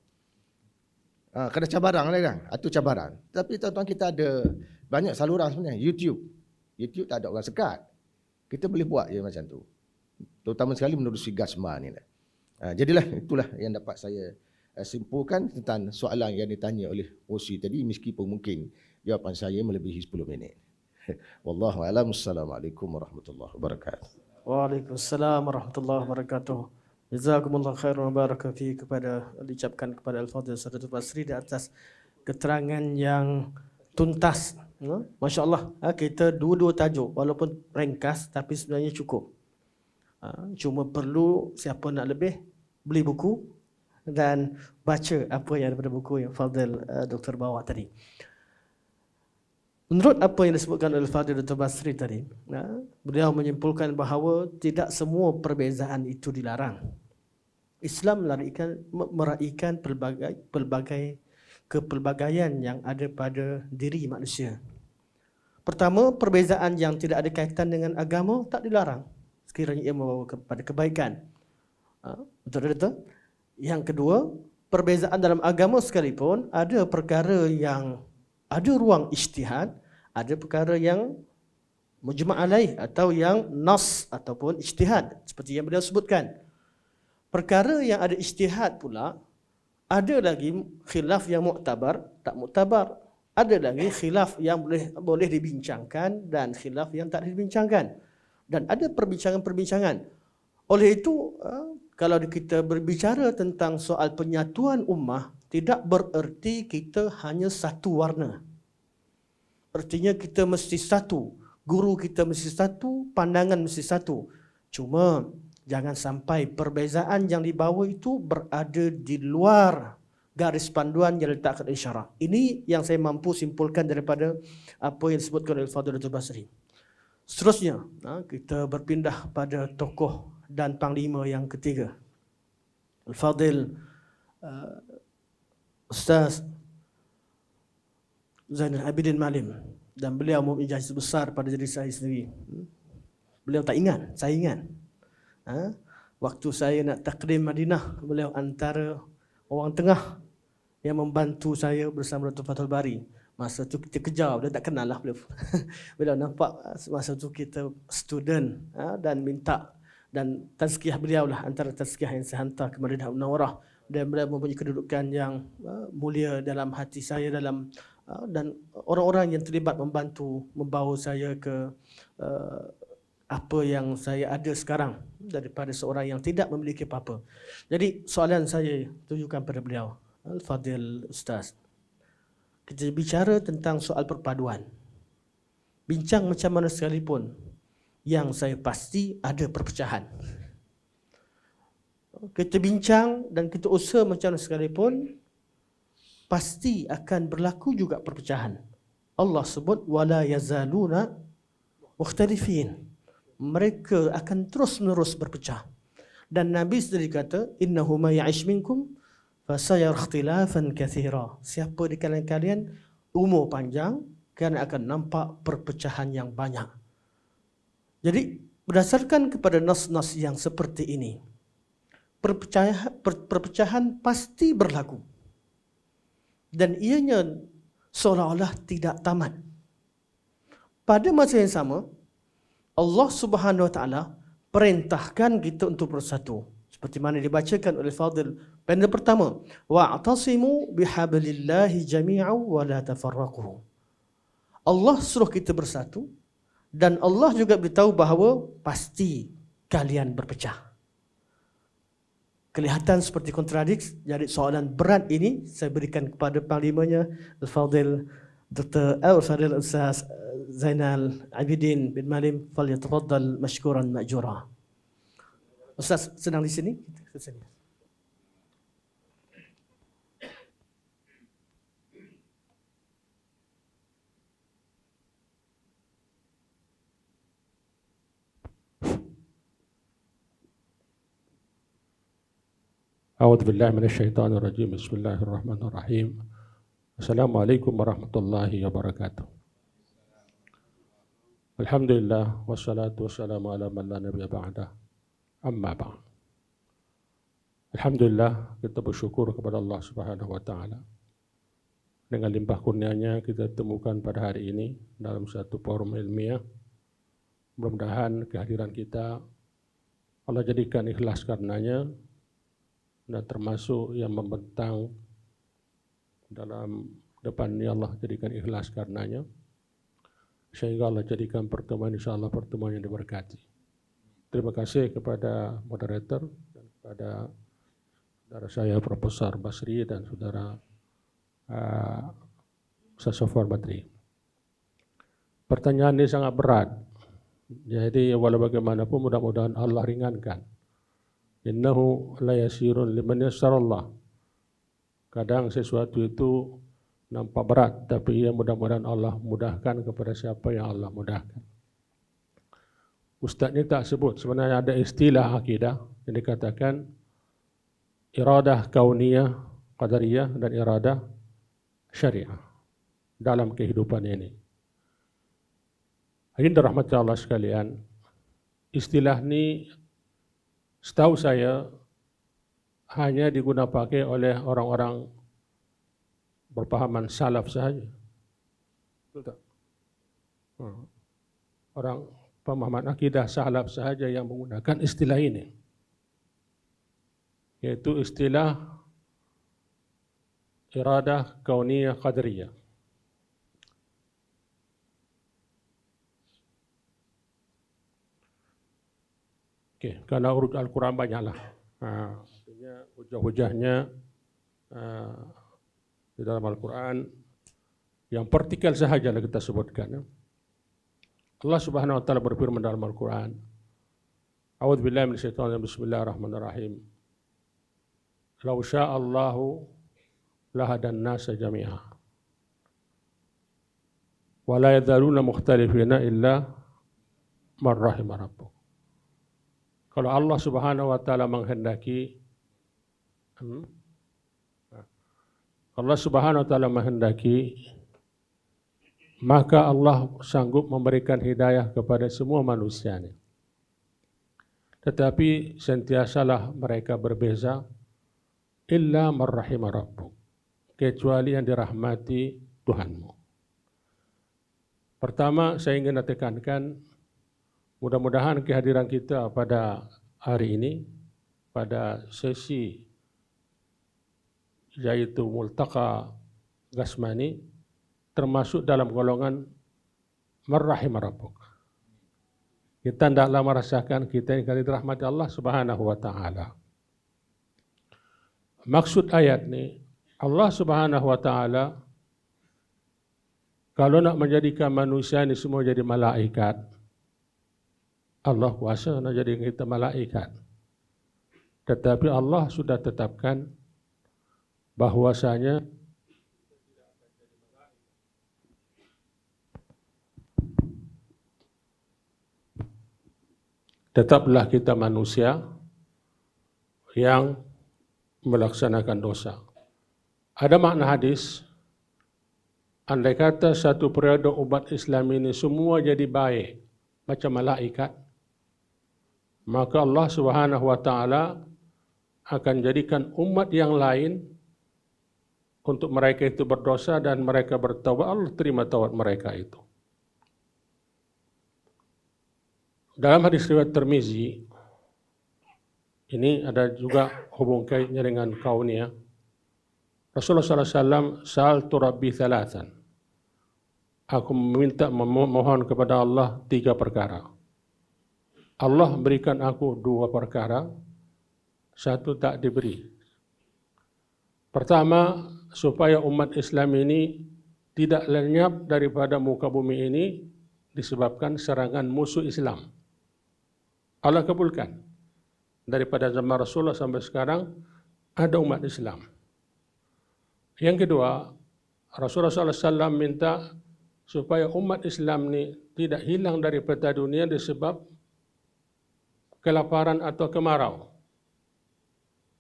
[SPEAKER 3] Kena cabaran lah kan, itu cabaran. Tapi tuan-tuan, kita ada banyak saluran sebenarnya. YouTube tak ada orang sekat. Kita boleh buat je macam tu. Terutama sekali menerusi Gasma ni lah. Jadilah itulah yang dapat saya simpulkan tentang soalan yang ditanya oleh Osi tadi, meskipun mungkin jawapan saya melebihi 10 minit. Wallahu a'lam. Assalamualaikum warahmatullahi wabarakatuh.
[SPEAKER 1] Waalaikumsalam warahmatullahi wabarakatuh. Jazakumullah khairan wa baraka fi, diucapkan kepada Al-Fadhil Sadatul Basri di atas keterangan yang tuntas. Masya Allah, kita dua-dua tajuk walaupun ringkas tapi sebenarnya cukup. Cuma perlu siapa nak lebih beli buku dan baca apa yang ada pada buku yang Fadhil Dr. bawa tadi. Menurut apa yang disebutkan oleh Fadhil Dr. Basri tadi, beliau menyimpulkan bahawa tidak semua perbezaan itu dilarang. Islam meraihkan pelbagai kepelbagaian yang ada pada diri manusia. Pertama, perbezaan yang tidak ada kaitan dengan agama tak dilarang sekiranya ia membawa kepada kebaikan. Betul-betul? Yang kedua, perbezaan dalam agama sekalipun ada perkara yang ada ruang ijtihad, ada perkara yang mujma' alaih atau yang nas ataupun ijtihad seperti yang beliau sebutkan. Perkara yang ada ijtihad pula, ada lagi khilaf yang muktabar, tak muktabar. Ada lagi khilaf yang boleh dibincangkan dan khilaf yang tak dibincangkan. Dan ada perbincangan-perbincangan. Oleh itu, kalau kita berbicara tentang soal penyatuan ummah, tidak bererti kita hanya satu warna. Artinya kita mesti satu, guru kita mesti satu, pandangan mesti satu. Cuma jangan sampai perbezaan yang dibawa itu berada di luar garis panduan yang diletakkan oleh syarak. Ini yang saya mampu simpulkan daripada apa yang disebutkan oleh Fadilatul Basri. Seterusnya, kita berpindah pada tokoh dan panglima yang ketiga. Al-Fadil Ustaz Zainal Abidin Malim, dan beliau mempunyai jasa besar pada diri saya sendiri. Beliau tak ingat, saya ingat. Waktu saya nak takdim Madinah, beliau antara orang tengah yang membantu saya bersama Dr. Fathul Bari. Masa tu kita kejar, beliau tak kenal lah beliau. Beliau nampak masa tu kita student dan minta, dan tazkiyah beliau lah antara tazkiyah yang saya hantar ke Madinah Munawwarah, dan beliau mempunyai kedudukan yang mulia dalam hati saya, dalam dan orang-orang yang terlibat membantu membawa saya ke apa yang saya ada sekarang daripada seorang yang tidak memiliki apa-apa. Jadi soalan saya tujukan pada beliau, Al-Fadil Ustaz. Kita bicara tentang soal perpaduan. Bincang macam mana sekalipun, yang saya pasti ada perpecahan. Kita bincang dan kita usaha macam mana sekalipun, pasti akan berlaku juga perpecahan. Allah sebut wala yazaluna mukhtalifin. Mereka akan terus-menerus berpecah. Dan Nabi sendiri kata, innahu ma ya'ish minkum fasayara ikhtilafan katsira. Siapa di kalangan kalian umur panjang, kalian akan nampak perpecahan yang banyak. Jadi berdasarkan kepada nas-nas yang seperti ini, perpecahan pasti berlaku. Dan ianya seolah-olah tidak tamat. Pada masa yang sama, Allah Subhanahu Wa Taala perintahkan kita untuk bersatu. Seperti mana dibacakan oleh Fadil panel pertama, wa'tasimu bihablillahi jami'an wa la tafarraqu. Allah suruh kita bersatu, dan Allah juga beritahu bahawa pasti kalian berpecah. Kelihatan seperti kontradiksi. Jadi soalan berat ini saya berikan kepada panglimanya, Al-Fadil Dr. Al-Fadil Ustaz Zainal Abidin bin Malim, falyatafaddal mashkuran ma'jura. Ustaz sedang di sini?
[SPEAKER 4] A'udzu billahi minasyaitonir rajim. Bismillahirrahmanirrahim. Assalamualaikum warahmatullahi wabarakatuh. Alhamdulillah wassalatu wassalamu ala man la nabiyya ba'dah. Amma ba'd. Alhamdulillah, kita bersyukur kepada Allah Subhanahu wa taala. Dengan limpah kurnianya kita temukan pada hari ini dalam satu forum ilmiah. Mudah-mudahan kehadiran kita Allah jadikan ikhlas karenanya, dan termasuk yang membentang dalam depan ini Allah jadikan ikhlas karenanya, sehingga Allah jadikan pertemuan insyaAllah pertemuan yang diberkati. Terima kasih kepada moderator dan kepada saudara saya Profesor Basri dan saudara Ustaz Safwan Badri. Pertanyaan ini sangat berat, jadi walau bagaimanapun mudah-mudahan Allah ringankan. Innahu la yasirun liman yassarallah. Kadang sesuatu itu nampak berat, tapi ya mudah-mudahan Allah mudahkan kepada siapa yang Allah mudahkan. Ustaz ni tak sebut, sebenarnya ada istilah akidah yang dikatakan iradah kauniyah, qadariyah dan iradah syariah dalam kehidupan ini. Hadirin dirahmati Allah sekalian, istilah ni setahu saya hanya digunakan pakai oleh orang-orang berpahaman salaf sahaja. Betul tak? orang pemahaman akidah salaf sahaja yang menggunakan istilah ini, yaitu istilah iradah kauniyah qadariyah. Okey, kalau urut Al-Quran banyaklah. Artinya hujah-hujahnya di dalam Al-Quran yang vertikal sahaja kita sebutkan. Allah Subhanahu wa taala berfirman dalam Al-Quran, A'udzubillahi minasyaitonir rajim, bismillahirrahmanirrahim. Law syaa Allahu lahadan nasa jami'a wa la yadhaluna mukhtalifina illa man rahima rabbuk. Kalau Allah Subhanahu wa taala menghendaki, Allah Subhanahu wa taala menghendaki, maka Allah sanggup memberikan hidayah kepada semua manusia. Tetapi sentiasalah mereka berbeza, illa man rahima rabbuk, kecuali yang dirahmati Tuhanmu. Pertama, saya ingin tekankan, mudah-mudahan kehadiran kita pada hari ini, pada sesi yaitu Multaqa Ghasmani, termasuk dalam golongan marrahim rabbuk. Kita hendaklah merasakan kita yang dirahmati Allah Subhanahu wa taala. Maksud ayat ini, Allah Subhanahu wa taala kalau nak menjadikan manusia ini semua jadi malaikat, Allah kuasa nak jadi kita malaikat. Tetapi Allah sudah tetapkan bahwasanya tetaplah kita manusia yang melaksanakan dosa. Ada makna hadis, andai kata satu periode umat Islam ini semua jadi baik macam malaikat, maka Allah Subhanahu wa taala akan jadikan umat yang lain untuk mereka itu berdosa dan mereka bertaubat, Allah terima taubat mereka itu. Dalam hadis riwayat Tirmizi, ini ada juga hubung kaitnya dengan kauniyah. Rasulullah SAW, sa'altu Rabbi thalathan. Aku memohon kepada Allah 3 perkara. Allah berikan aku 2 perkara, 1 tak diberi. Pertama, supaya umat Islam ini tidak lenyap daripada muka bumi ini disebabkan serangan musuh Islam. Allah kabulkan. Daripada zaman Rasulullah sampai sekarang ada umat Islam. Yang kedua, Rasulullah SAW minta supaya umat Islam ini tidak hilang dari peta dunia disebab kelaparan atau kemarau.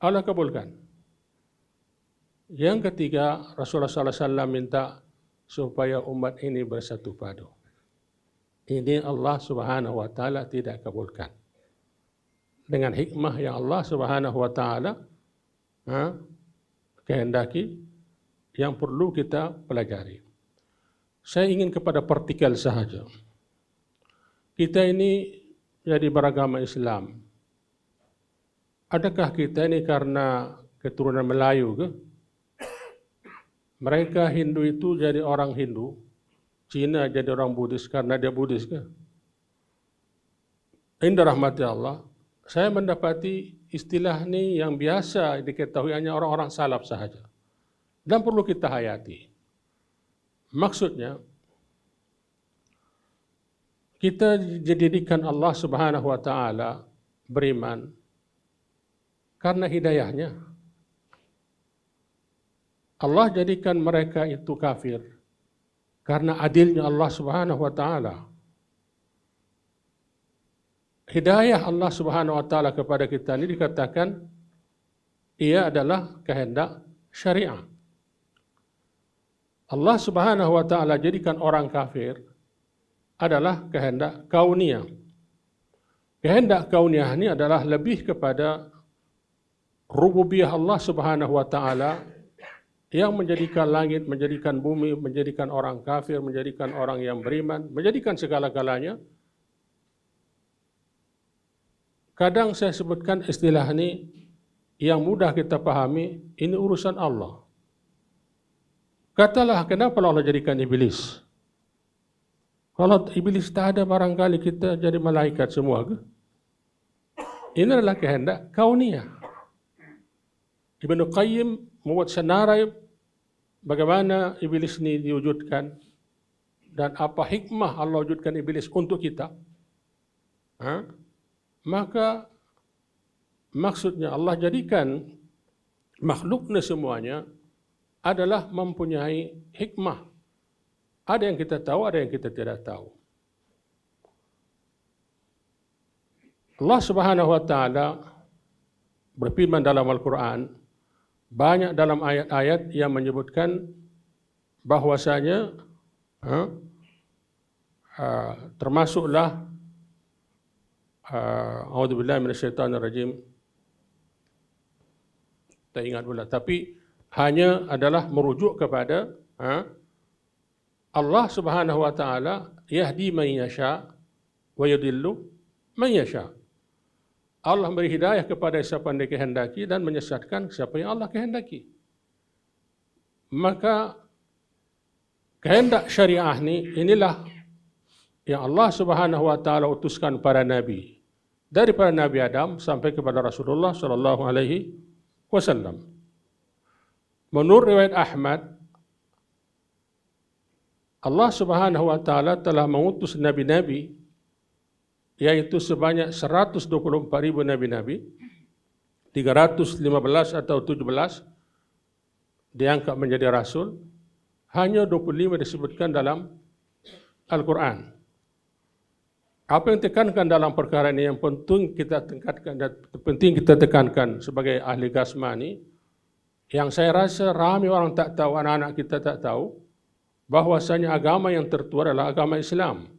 [SPEAKER 4] Allah kabulkan. Yang ketiga, Rasulullah SAW minta supaya umat ini bersatu padu. Ini Allah Subhanahu wa taala tidak kabulkan. Dengan hikmah yang Allah Subhanahu wa taala kehendaki, yang perlu kita pelajari. Saya ingin kepada partikel sahaja. Kita ini jadi beragama Islam. Adakah kita ini karena keturunan Melayu ke? Mereka Hindu itu jadi orang Hindu, Cina jadi orang Buddhis karena dia Buddhis ke? Indah rahmati Allah, saya mendapati istilah ini yang biasa diketahui hanya orang-orang salaf sahaja. Dan perlu kita hayati. Maksudnya, kita dijadikan Allah Subhanahu wa taala beriman karena hidayahnya. Allah jadikan mereka itu kafir karena adilnya Allah Subhanahu wa taala. Hidayah Allah Subhanahu wa taala kepada kita ini dikatakan ia adalah kehendak syariah. Allah Subhanahu wa taala jadikan orang kafir adalah kehendak kauniyah. Kehendak kauniyah ini adalah lebih kepada rububiyah Allah Subhanahu wa taala yang menjadikan langit, menjadikan bumi, menjadikan orang kafir, menjadikan orang yang beriman, menjadikan segala-galanya kadang saya sebutkan istilah ini yang mudah kita pahami, ini urusan Allah. Katalah, kenapa Allah jadikan iblis? Kalau iblis tak ada, barangkali kita jadi malaikat semua ke? Ini adalah kehendak kauniyah. Ibnu Qayyim membuat senarai bagaimana iblis ini diwujudkan dan apa hikmah Allah wujudkan iblis untuk kita. Maka maksudnya Allah jadikan makhluknya semuanya adalah mempunyai hikmah. Ada yang kita tahu, ada yang kita tidak tahu. Allah Subhanahu wa taala berfirman dalam Al-Quran, banyak dalam ayat-ayat yang menyebutkan bahwasanya termasuklah a'udzubillahi minasyaitonirrajim, tak ingat pula, tapi hanya adalah merujuk kepada Allah Subhanahu wa taala yahdi man yasha wa yudillu man yasha. Allah memberi hidayah kepada siapa yang dikehendaki dan menyesatkan siapa yang Allah kehendaki. Maka kehendak syariah inilah yang Allah Subhanahu wa taala utuskan para nabi, dari para nabi Adam sampai kepada Rasulullah sallallahu alaihi wasallam. Menurut riwayat Ahmad, Allah Subhanahu wa taala telah mengutus nabi-nabi, yaitu sebanyak 124,000 nabi-nabi, 315 atau 17 diangkat menjadi rasul, hanya 25 disebutkan dalam Al-Quran. Apa yang ditekankan dalam perkara ini yang penting kita tekankan sebagai ahli gasmani, yang saya rasa ramai orang tak tahu, anak-anak kita tak tahu, bahwasanya agama yang tertua adalah agama Islam.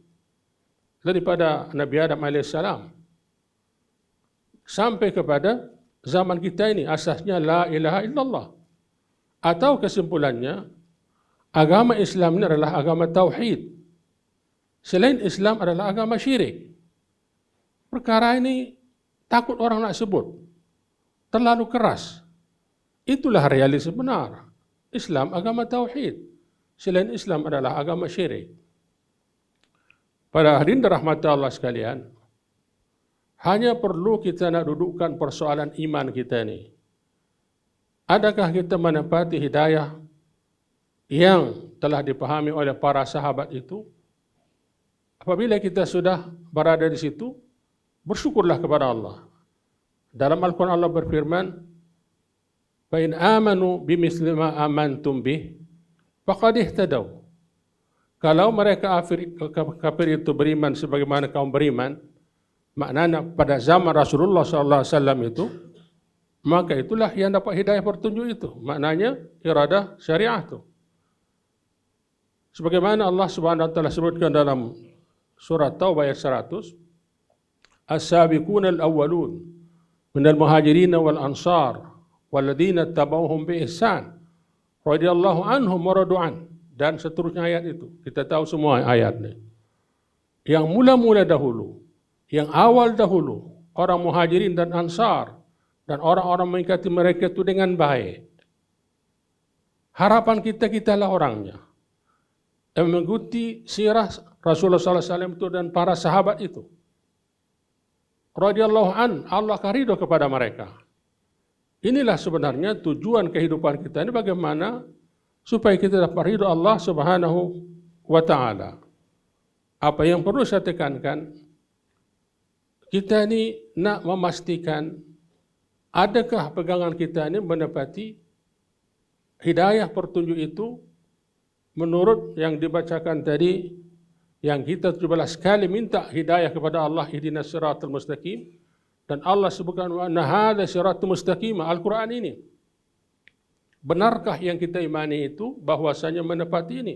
[SPEAKER 4] Daripada Nabi Adam AS sampai kepada zaman kita ini, asasnya la ilaha illallah. Atau kesimpulannya, agama Islam ini adalah agama tauhid. Selain Islam adalah agama syirik. Perkara ini takut orang nak sebut, terlalu keras. Itulah realis benar. Islam agama tauhid. Selain Islam adalah agama syirik. Para hadirin dirahmati Allah sekalian, hanya perlu kita nak dudukkan persoalan iman kita ini. Adakah kita menepati hidayah yang telah dipahami oleh para sahabat itu? Apabila kita sudah berada di situ, bersyukurlah kepada Allah. Dalam Al-Quran Allah berfirman, "Fa in amanu bimithli ma amantum bih, faqad ihtadaw." Kalau mereka kafir itu beriman sebagaimana kaum beriman, maknanya pada zaman Rasulullah SAW itu, maka itulah yang dapat hidayah petunjuk itu. Maknanya iradah syariah itu. Sebagaimana Allah Subhanahu wa taala sebutkan dalam surat Taubah ayat 100, "As-sabiquna al-awwalun minal muhajirin wal ansar walladzina tabauhum bi ihsan radhiyallahu anhum wa radu an." Dan seterusnya ayat itu. Kita tahu semua ayatnya. Yang mula-mula dahulu, yang awal dahulu, orang muhajirin dan ansar, dan orang-orang mengikuti mereka itu dengan baik. Harapan kitalah orangnya. Yang mengikuti sirah Rasulullah SAW itu dan para sahabat itu. Radhiyallahu an, Allah ridho kepada mereka. Inilah sebenarnya tujuan kehidupan kita ini, bagaimana supaya kita dapat ridho Allah Subhanahu wa taala. Apa yang perlu saya tekankan, kita ini nak memastikan adakah pegangan kita ini mendapati hidayah petunjuk itu menurut yang dibacakan tadi, yang kita 17 kali minta hidayah kepada Allah, ihdinas siratal mustaqim, dan Allah sebutkan wa anna hadza siratal mustaqim, Al-Quran ini. Benarkah yang kita imani itu bahwasanya mendapati ini?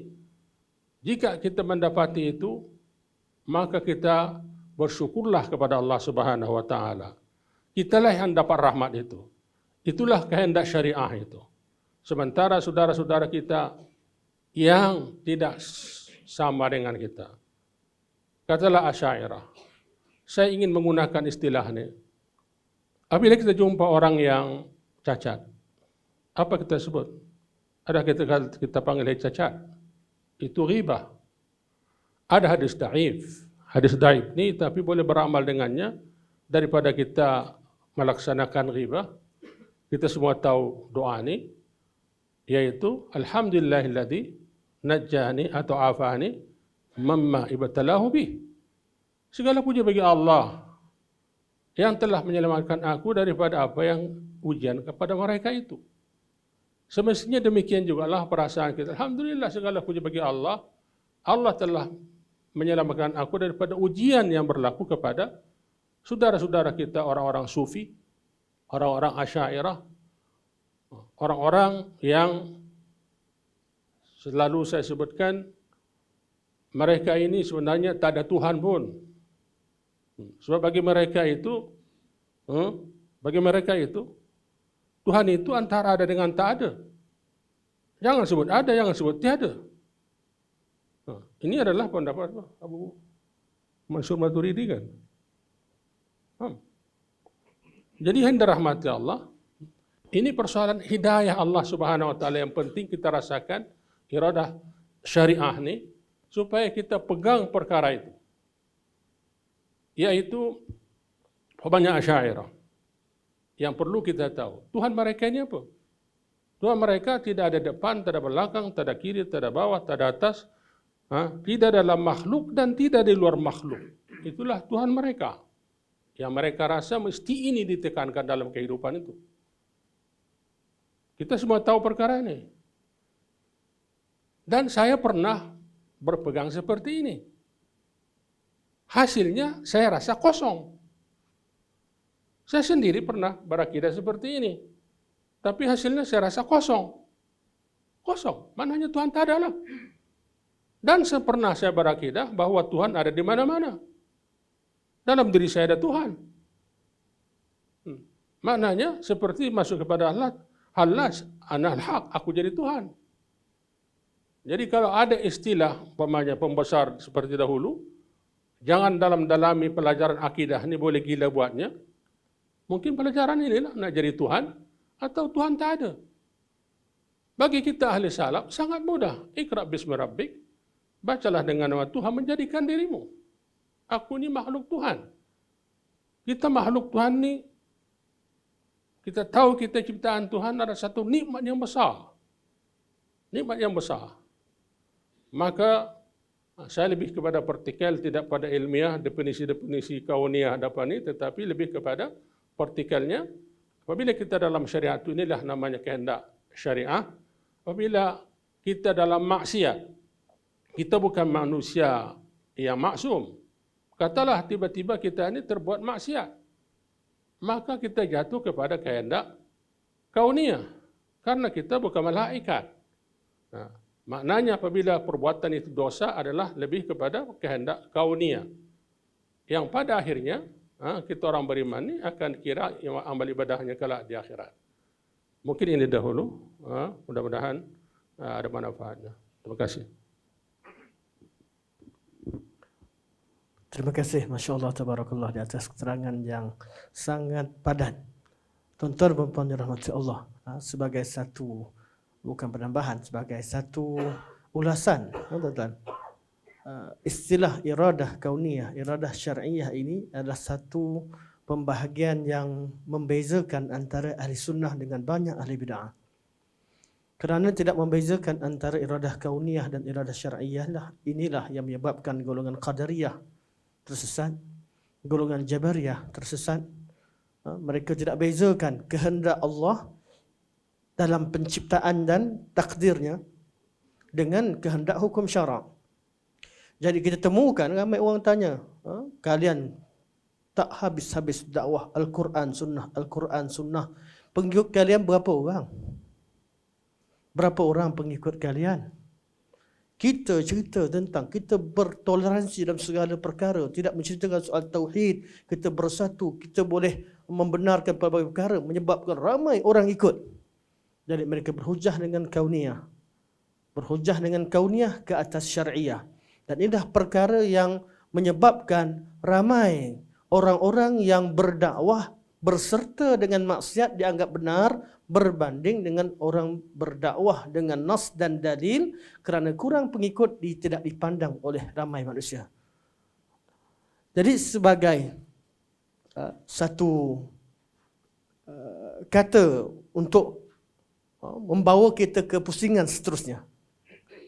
[SPEAKER 4] Jika kita mendapati itu, maka kita bersyukurlah kepada Allah Subhanahu wa taala. Kitalah yang dapat rahmat itu. Itulah kehendak syariah itu. Sementara saudara-saudara kita yang tidak sama dengan kita, katalah Asy'ariyah. Saya ingin menggunakan istilah ini. Apabila kita jumpa orang yang cacat, apa kita sebut? Ada kita panggil cacat. Itu ghibah. Ada hadis daif. Hadis daif ni tapi boleh beramal dengannya daripada kita melaksanakan ghibah. Kita semua tahu doa ni, yaitu alhamdulillahilladzi najjani atau afani mamma ibtalahu bih. Segala puji bagi Allah yang telah menyelamatkan aku daripada apa yang ujian kepada mereka itu. Semestinya demikian jugalah perasaan kita. Alhamdulillah, segala puji bagi Allah. Allah telah menyelamatkan aku daripada ujian yang berlaku kepada saudara-saudara kita, orang-orang sufi, orang-orang Asy'ariyah, orang-orang yang selalu saya sebutkan, mereka ini sebenarnya tak ada Tuhan pun. Sebab bagi mereka itu, Tuhan itu antara ada dengan tak ada. Jangan sebut ada, jangan sebut tiada. Ini adalah pendapat Abu Mansur Maturidi kan. Jadi yang dirahmati Allah, ini persoalan hidayah Allah Subhanahu Wa Taala yang penting kita rasakan, iradah syariah ni, supaya kita pegang perkara itu. Yaitu banyak Asy'ariyah. Yang perlu kita tahu, Tuhan mereka ini apa? Tuhan mereka tidak ada depan, tidak ada belakang, tidak ada kiri, tidak ada bawah, tidak ada atas, tidak dalam makhluk dan tidak di luar makhluk. Itulah Tuhan mereka. Yang mereka rasa mesti ini ditekankan dalam kehidupan itu. Kita semua tahu perkara ini. Dan saya pernah berpegang seperti ini. Hasilnya saya rasa kosong. Saya sendiri pernah berakidah seperti ini. Tapi hasilnya saya rasa kosong. Kosong. Maknanya Tuhan tak ada lah. Dan pernah saya berakidah bahwa Tuhan ada di mana-mana. Dalam diri saya ada Tuhan. Maknanya seperti masuk kepada Allah. Allah, ana al-haq, aku jadi Tuhan. Jadi kalau ada istilah pembesar seperti dahulu, jangan dalam-dalami pelajaran akidah ini boleh gila buatnya. Mungkin pelajaran inilah nak jadi Tuhan atau Tuhan tak ada. Bagi kita ahli salaf sangat mudah. Iqra bismi rabbik. Bacalah dengan nama Tuhan menjadikan dirimu. Aku ni makhluk Tuhan. Kita makhluk Tuhan ni, kita tahu kita ciptaan Tuhan ada satu nikmat yang besar. Nikmat yang besar. Maka saya lebih kepada partikel, tidak pada ilmiah, definisi-definisi kauniyah dapat ni, tetapi lebih kepada partikelnya. Apabila kita dalam syariat itu, inilah namanya kehendak syariah. Apabila kita dalam maksiat, kita bukan manusia yang maksum. Katalah tiba-tiba kita ini terbuat maksiat, maka kita jatuh kepada kehendak kauniyah. Karena kita bukan malaikat. Maknanya apabila perbuatan itu dosa adalah lebih kepada kehendak kauniyah. Yang pada akhirnya, kita orang beriman ini akan kira amal ibadahnya kelak di akhirat. Mungkin ini dahulu, mudah-mudahan ada manfaatnya. Terima kasih.
[SPEAKER 1] Terima kasih, Masya Allah, Tabarakallah, di atas keterangan yang sangat padat. Tuan-tuan dan puan dirahmati Allah, sebagai satu, bukan penambahan, sebagai satu ulasan, tuan-tuan. Istilah iradah kauniyah, iradah syar'iyah ini adalah satu pembahagian yang membezakan antara ahli sunnah dengan banyak ahli bid'ah. Kerana tidak membezakan antara iradah kauniyah dan iradah syar'iyah lah, inilah yang menyebabkan golongan qadariyah tersesat, golongan jabariyah tersesat. Mereka tidak bezakan kehendak Allah dalam penciptaan dan takdirnya dengan kehendak hukum syarak. Jadi kita temukan ramai orang tanya, kalian tak habis-habis dakwah Al-Quran Sunnah, Al-Quran Sunnah. Pengikut kalian berapa orang? Berapa orang pengikut kalian? Kita cerita tentang kita bertoleransi dalam segala perkara, tidak menceritakan soal tauhid, kita bersatu, kita boleh membenarkan pelbagai perkara, menyebabkan ramai orang ikut. Jadi mereka berhujah dengan kauniyah. Berhujah dengan kauniyah ke atas syar'iyah. Dan inilah perkara yang menyebabkan ramai orang-orang yang berdakwah berserta dengan maksiat dianggap benar berbanding dengan orang berdakwah dengan nas dan dalil kerana kurang pengikut tidak dipandang oleh ramai manusia. Jadi sebagai satu kata untuk membawa kita ke pusingan seterusnya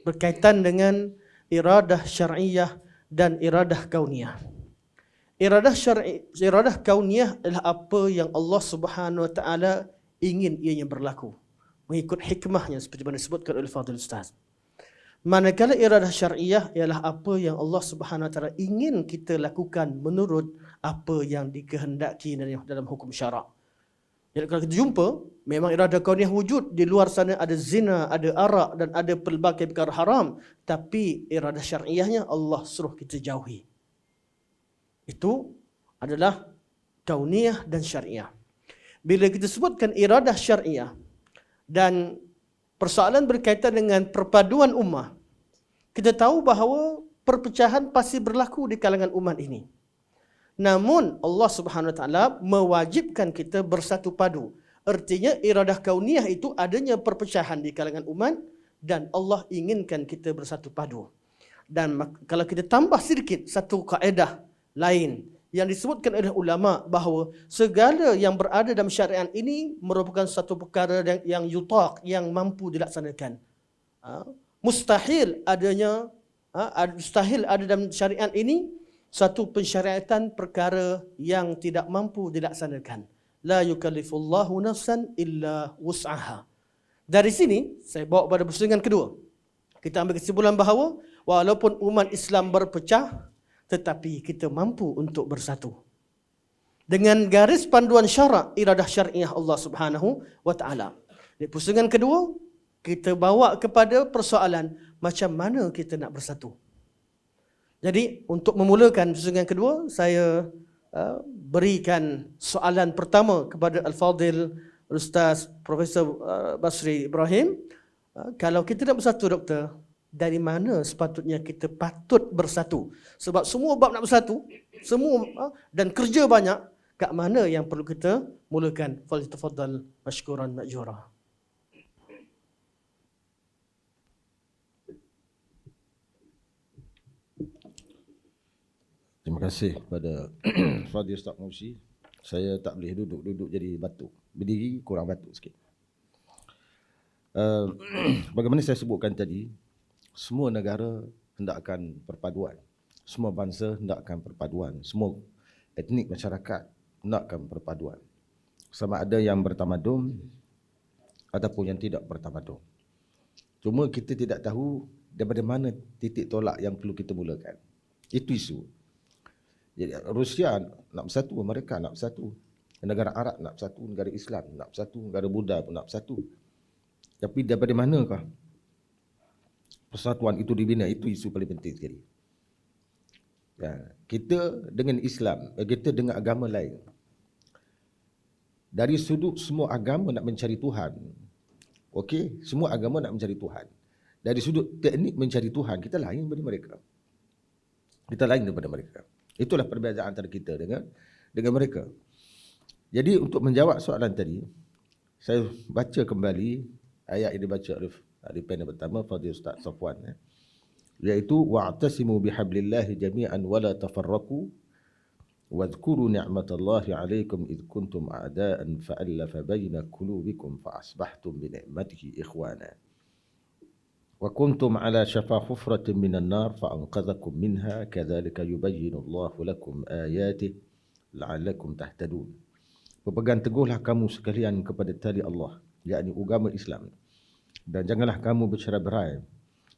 [SPEAKER 1] berkaitan dengan iradah syar'iyah dan iradah kauniyah. Iradah kauniyah adalah apa yang Allah Subhanahu Wa Taala ingin ianya berlaku mengikut hikmahnya seperti mana disebutkan oleh Fadil Ustaz. Manakala iradah syar'iyah ialah apa yang Allah Subhanahu Wa Taala ingin kita lakukan menurut apa yang dikehendaki dalam hukum syarak. Jadi kalau kita jumpa, memang iradah kauniyah wujud. Di luar sana ada zina, ada arak dan ada pelbagai perkara haram. Tapi iradah syar'iyahnya Allah suruh kita jauhi. Itu adalah kauniyah dan syar'iyah. Bila kita sebutkan iradah syar'iyah dan persoalan berkaitan dengan perpaduan ummah, kita tahu bahawa perpecahan pasti berlaku di kalangan umat ini. Namun Allah Subhanahu Wa Taala mewajibkan kita bersatu padu. Artinya iradah kauniyah itu adanya perpecahan di kalangan umat dan Allah inginkan kita bersatu padu. Dan kalau kita tambah sedikit satu kaedah lain yang disebutkan oleh ulama bahawa segala yang berada dalam syariat ini merupakan satu perkara yang yutaq, yang mampu dilaksanakan. Mustahil ada dalam syariat ini satu pensyariatan perkara yang tidak mampu dilaksanakan. La yukallifullahu nafsan illa wus'aha. Dari sini saya bawa pada pusingan kedua. Kita ambil kesimpulan bahawa walaupun umat Islam berpecah, tetapi kita mampu untuk bersatu. Dengan garis panduan syarak iradah syariah Allah Subhanahu Wa Taala. Di pusingan kedua, kita bawa kepada persoalan macam mana kita nak bersatu. Jadi untuk memulakan pusingan kedua, saya berikan soalan pertama kepada Al-Fadil Ustaz Profesor Basri Ibrahim. Kalau kita nak bersatu, Doktor, dari mana sepatutnya kita patut bersatu? Sebab semua bab nak bersatu, semua dan kerja banyak, kat mana yang perlu kita mulakan? Falyatafaddal mashkuran ma'jura.
[SPEAKER 3] Terima kasih kepada Fadil Ustaz Musi. Saya tak boleh duduk jadi batu. Berdiri kurang batu sikit. Bagaimana saya sebutkan tadi, semua negara hendakkan perpaduan. Semua bangsa hendakkan perpaduan. Semua etnik masyarakat hendakkan perpaduan. Sama ada yang bertamadun ataupun yang tidak bertamadun. Cuma kita tidak tahu daripada mana titik tolak yang perlu kita mulakan. Itu isu. Jadi Rusia nak bersatu, mereka nak bersatu. Negara Arab nak bersatu, negara Islam nak bersatu, negara Buddha pun nak bersatu. Tapi daripada manakah persatuan itu dibina? Itu isu paling penting sekali. Ya, kita dengan Islam, kita dengan agama lain. Dari sudut semua agama nak mencari Tuhan. Okey, semua agama nak mencari Tuhan. Dari sudut teknik mencari Tuhan, kita lain daripada mereka. Kita lain daripada mereka. Itulah perbezaan antara kita dengan mereka. Jadi untuk menjawab soalan tadi, saya baca kembali ayat yang dibaca oleh panel pertama Fadil Ustaz Safwan, iaitu wa'tasimu bihablillahi jami'an wala tafarraqu wadhkuru ni'matallahi 'alaikum id kuntum a'da'an fa'alafa baina qulubikum fa'asbahtum bi ni'matihi ikhwana. وكنتم على شفا حفرة من النار فأنقذكم منها كذلك يبين الله لكم آياته لعلكم تهتدون. Berpegang teguhlah kamu sekalian kepada tali Allah, yakni agama Islam, dan janganlah kamu bercerai-berai,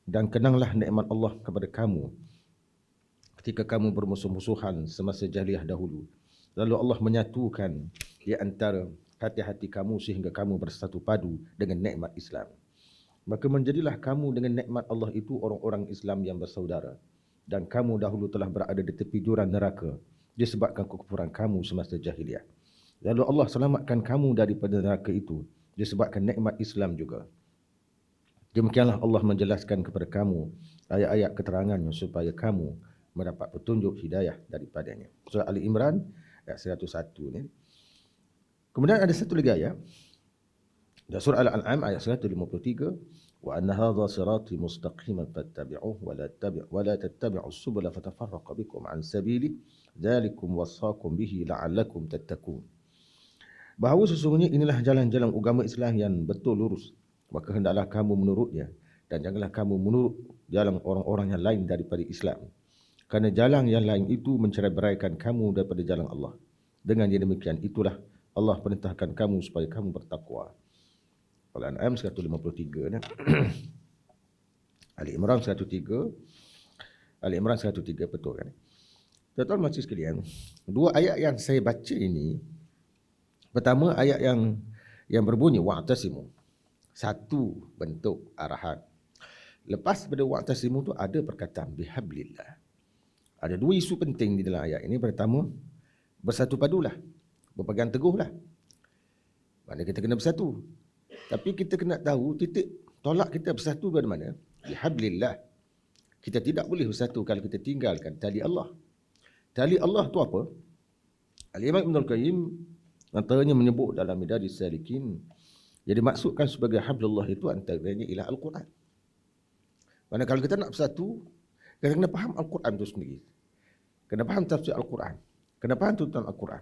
[SPEAKER 3] dan kenanglah nikmat Allah kepada kamu ketika kamu bermusuh-musuhan semasa jahiliyah dahulu. Lalu Allah menyatukan di antara hati-hati kamu sehingga kamu bersatu padu dengan nikmat Islam. Maka menjadilah kamu dengan nikmat Allah itu orang-orang Islam yang bersaudara. Dan kamu dahulu telah berada di tepi jurang neraka disebabkan kekufuran kamu semasa jahiliyah. Lalu Allah selamatkan kamu daripada neraka itu disebabkan nikmat Islam juga. Demikianlah Allah menjelaskan kepada kamu ayat-ayat keterangannya supaya kamu mendapat petunjuk hidayah daripadanya. Surah Ali Imran ayat 101 ni. Kemudian ada satu lagi ayat. Dalam surah Al-An'am ayat 153, wa anna hadha sirati mustaqiman fattabi'uhu wa la tattabi'us subula fatafarraqa bikum an sabili dzalikum wasaqakum bihi la'allakum tattaqun. Bahawa sesungguhnya inilah jalan-jalan agama Islam yang betul lurus, maka hendaklah kamu menurutnya dan janganlah kamu menurut jalan orang-orang yang lain daripada Islam. Kerana jalan yang lain itu mencerai-beraikan kamu daripada jalan Allah. Dengan yang demikian itulah Allah perintahkan kamu supaya kamu bertakwa. Al-An'am 153 Ali Imran 103, Ali Imran 103, betul kan? Tuan-tuan makcik sekalian, dua ayat yang saya baca ini, pertama ayat yang berbunyi wa'tasimu, satu bentuk arahan. Lepas pada wa'tasimu tu ada perkataan bihablillah. Ada dua isu penting di dalam ayat ini. Pertama, bersatu padulah, berpegang teguhlah. Mana kita kena bersatu. Tapi kita kena tahu titik tolak kita bersatu dari mana? Bihablillah. Kita tidak boleh bersatu kalau kita tinggalkan tali Allah. Tali Allah tu apa? Al-Imam Ibn Al-Qayyim antaranya menyebut dalam Madaris Salikin, jadi maksudkan sebagai hablullah itu antaranya ialah Al-Quran. Mana kalau kita nak bersatu, kita kena faham Al-Quran itu sendiri. Kena faham tafsir Al-Quran. Kena faham tuntutan Al-Quran.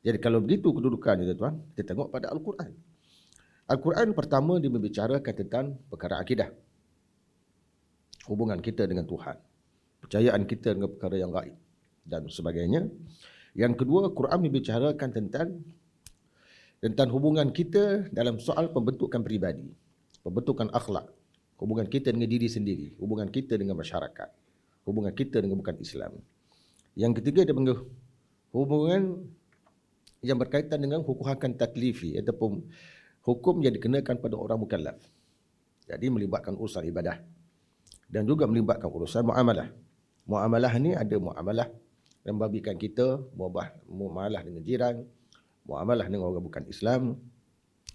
[SPEAKER 3] Jadi kalau begitu kedudukannya tuan, kita tengok pada Al-Quran. Al-Quran pertama dia membicarakan tentang perkara akidah. Hubungan kita dengan Tuhan. Percayaan kita dengan perkara yang gaib dan sebagainya. Yang kedua, Quran membicarakan tentang hubungan kita dalam soal pembentukan peribadi, pembentukan akhlak, hubungan kita dengan diri sendiri, hubungan kita dengan masyarakat, hubungan kita dengan bukan Islam. Yang ketiga, dia panggil hubungan yang berkaitan dengan hukum taklifi ataupun hukum yang dikenakan pada orang mukallaf. Jadi melibatkan urusan ibadah dan juga melibatkan urusan muamalah. Muamalah ni ada muamalah yang membabikan kita, muamalah dengan jiran, muamalah dengan orang bukan Islam,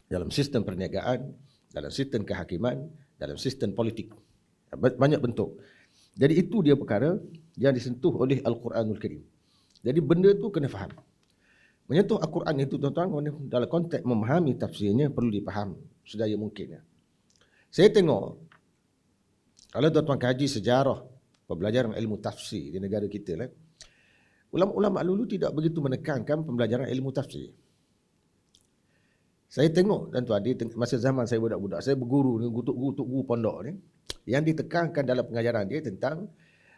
[SPEAKER 3] dalam sistem perniagaan, dalam sistem kehakiman, dalam sistem politik. Banyak bentuk. Jadi itu dia perkara yang disentuh oleh Al-Quranul Karim. Jadi benda tu kena faham. Menyentuh Al-Quran itu tuan-tuan, dalam konteks memahami tafsirnya perlu dipaham sedaya mungkin. Saya tengok, kalau tuan-tuan kaji sejarah pembelajaran ilmu tafsir di negara kita, ulama-ulama dulu tidak begitu menekankan pembelajaran ilmu tafsir. Saya tengok tuan-tuan, di masa zaman saya budak-budak, saya berguru dengan guru pondok ni, yang ditekankan dalam pengajaran dia tentang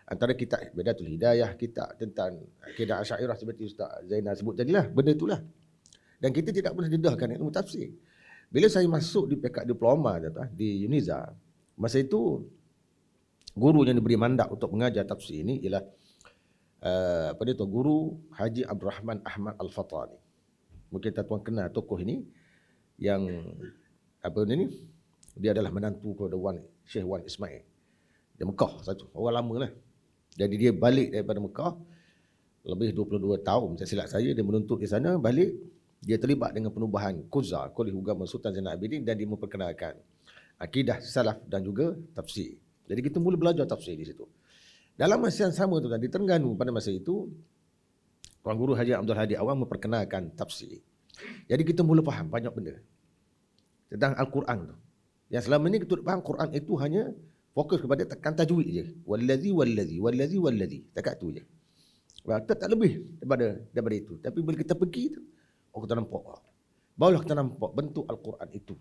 [SPEAKER 3] antara kitab Bidatul Hidayah, kitab tentang akidah Asy'ariyah seperti Ustaz Zainal sebut tadilah, benda itulah. Dan kita tidak pernah dedahkan ilmu tafsir. Bila saya masuk di peringkat diploma di UNIZA, masa itu guru yang diberi mandat untuk mengajar tafsir ini ialah Guru Haji Abdul Rahman Ahmad Al-Fatani. Mungkin tuan-tuan kenal tokoh ini yang dia adalah menantu kepada Syekh Wan Ismail. Dia Mekah satu, orang lama lah. Jadi dia balik daripada Mekah lebih 22 tahun, saya silap saya, dia menuntut di sana, balik dia terlibat dengan penubuhan Quzza, Kuliah Agama Sultan Zainal Abidin, dan dia memperkenalkan akidah salaf dan juga tafsir. Jadi kita mula belajar tafsir di situ. Dalam masa yang sama tu kan, di Terengganu pada masa itu, Tuan Guru Haji Abdul Hadi Awang memperkenalkan tafsir. Jadi kita mula faham banyak benda tentang Al-Quran tu. Yang selama ni kita faham Quran itu hanya fokus kepada tekan tajwid je. Wallazi. Takat tu je. Tak lebih daripada itu. Tapi bila kita pergi tu, kita nampak. Barulah kita nampak bentuk Al-Quran itu.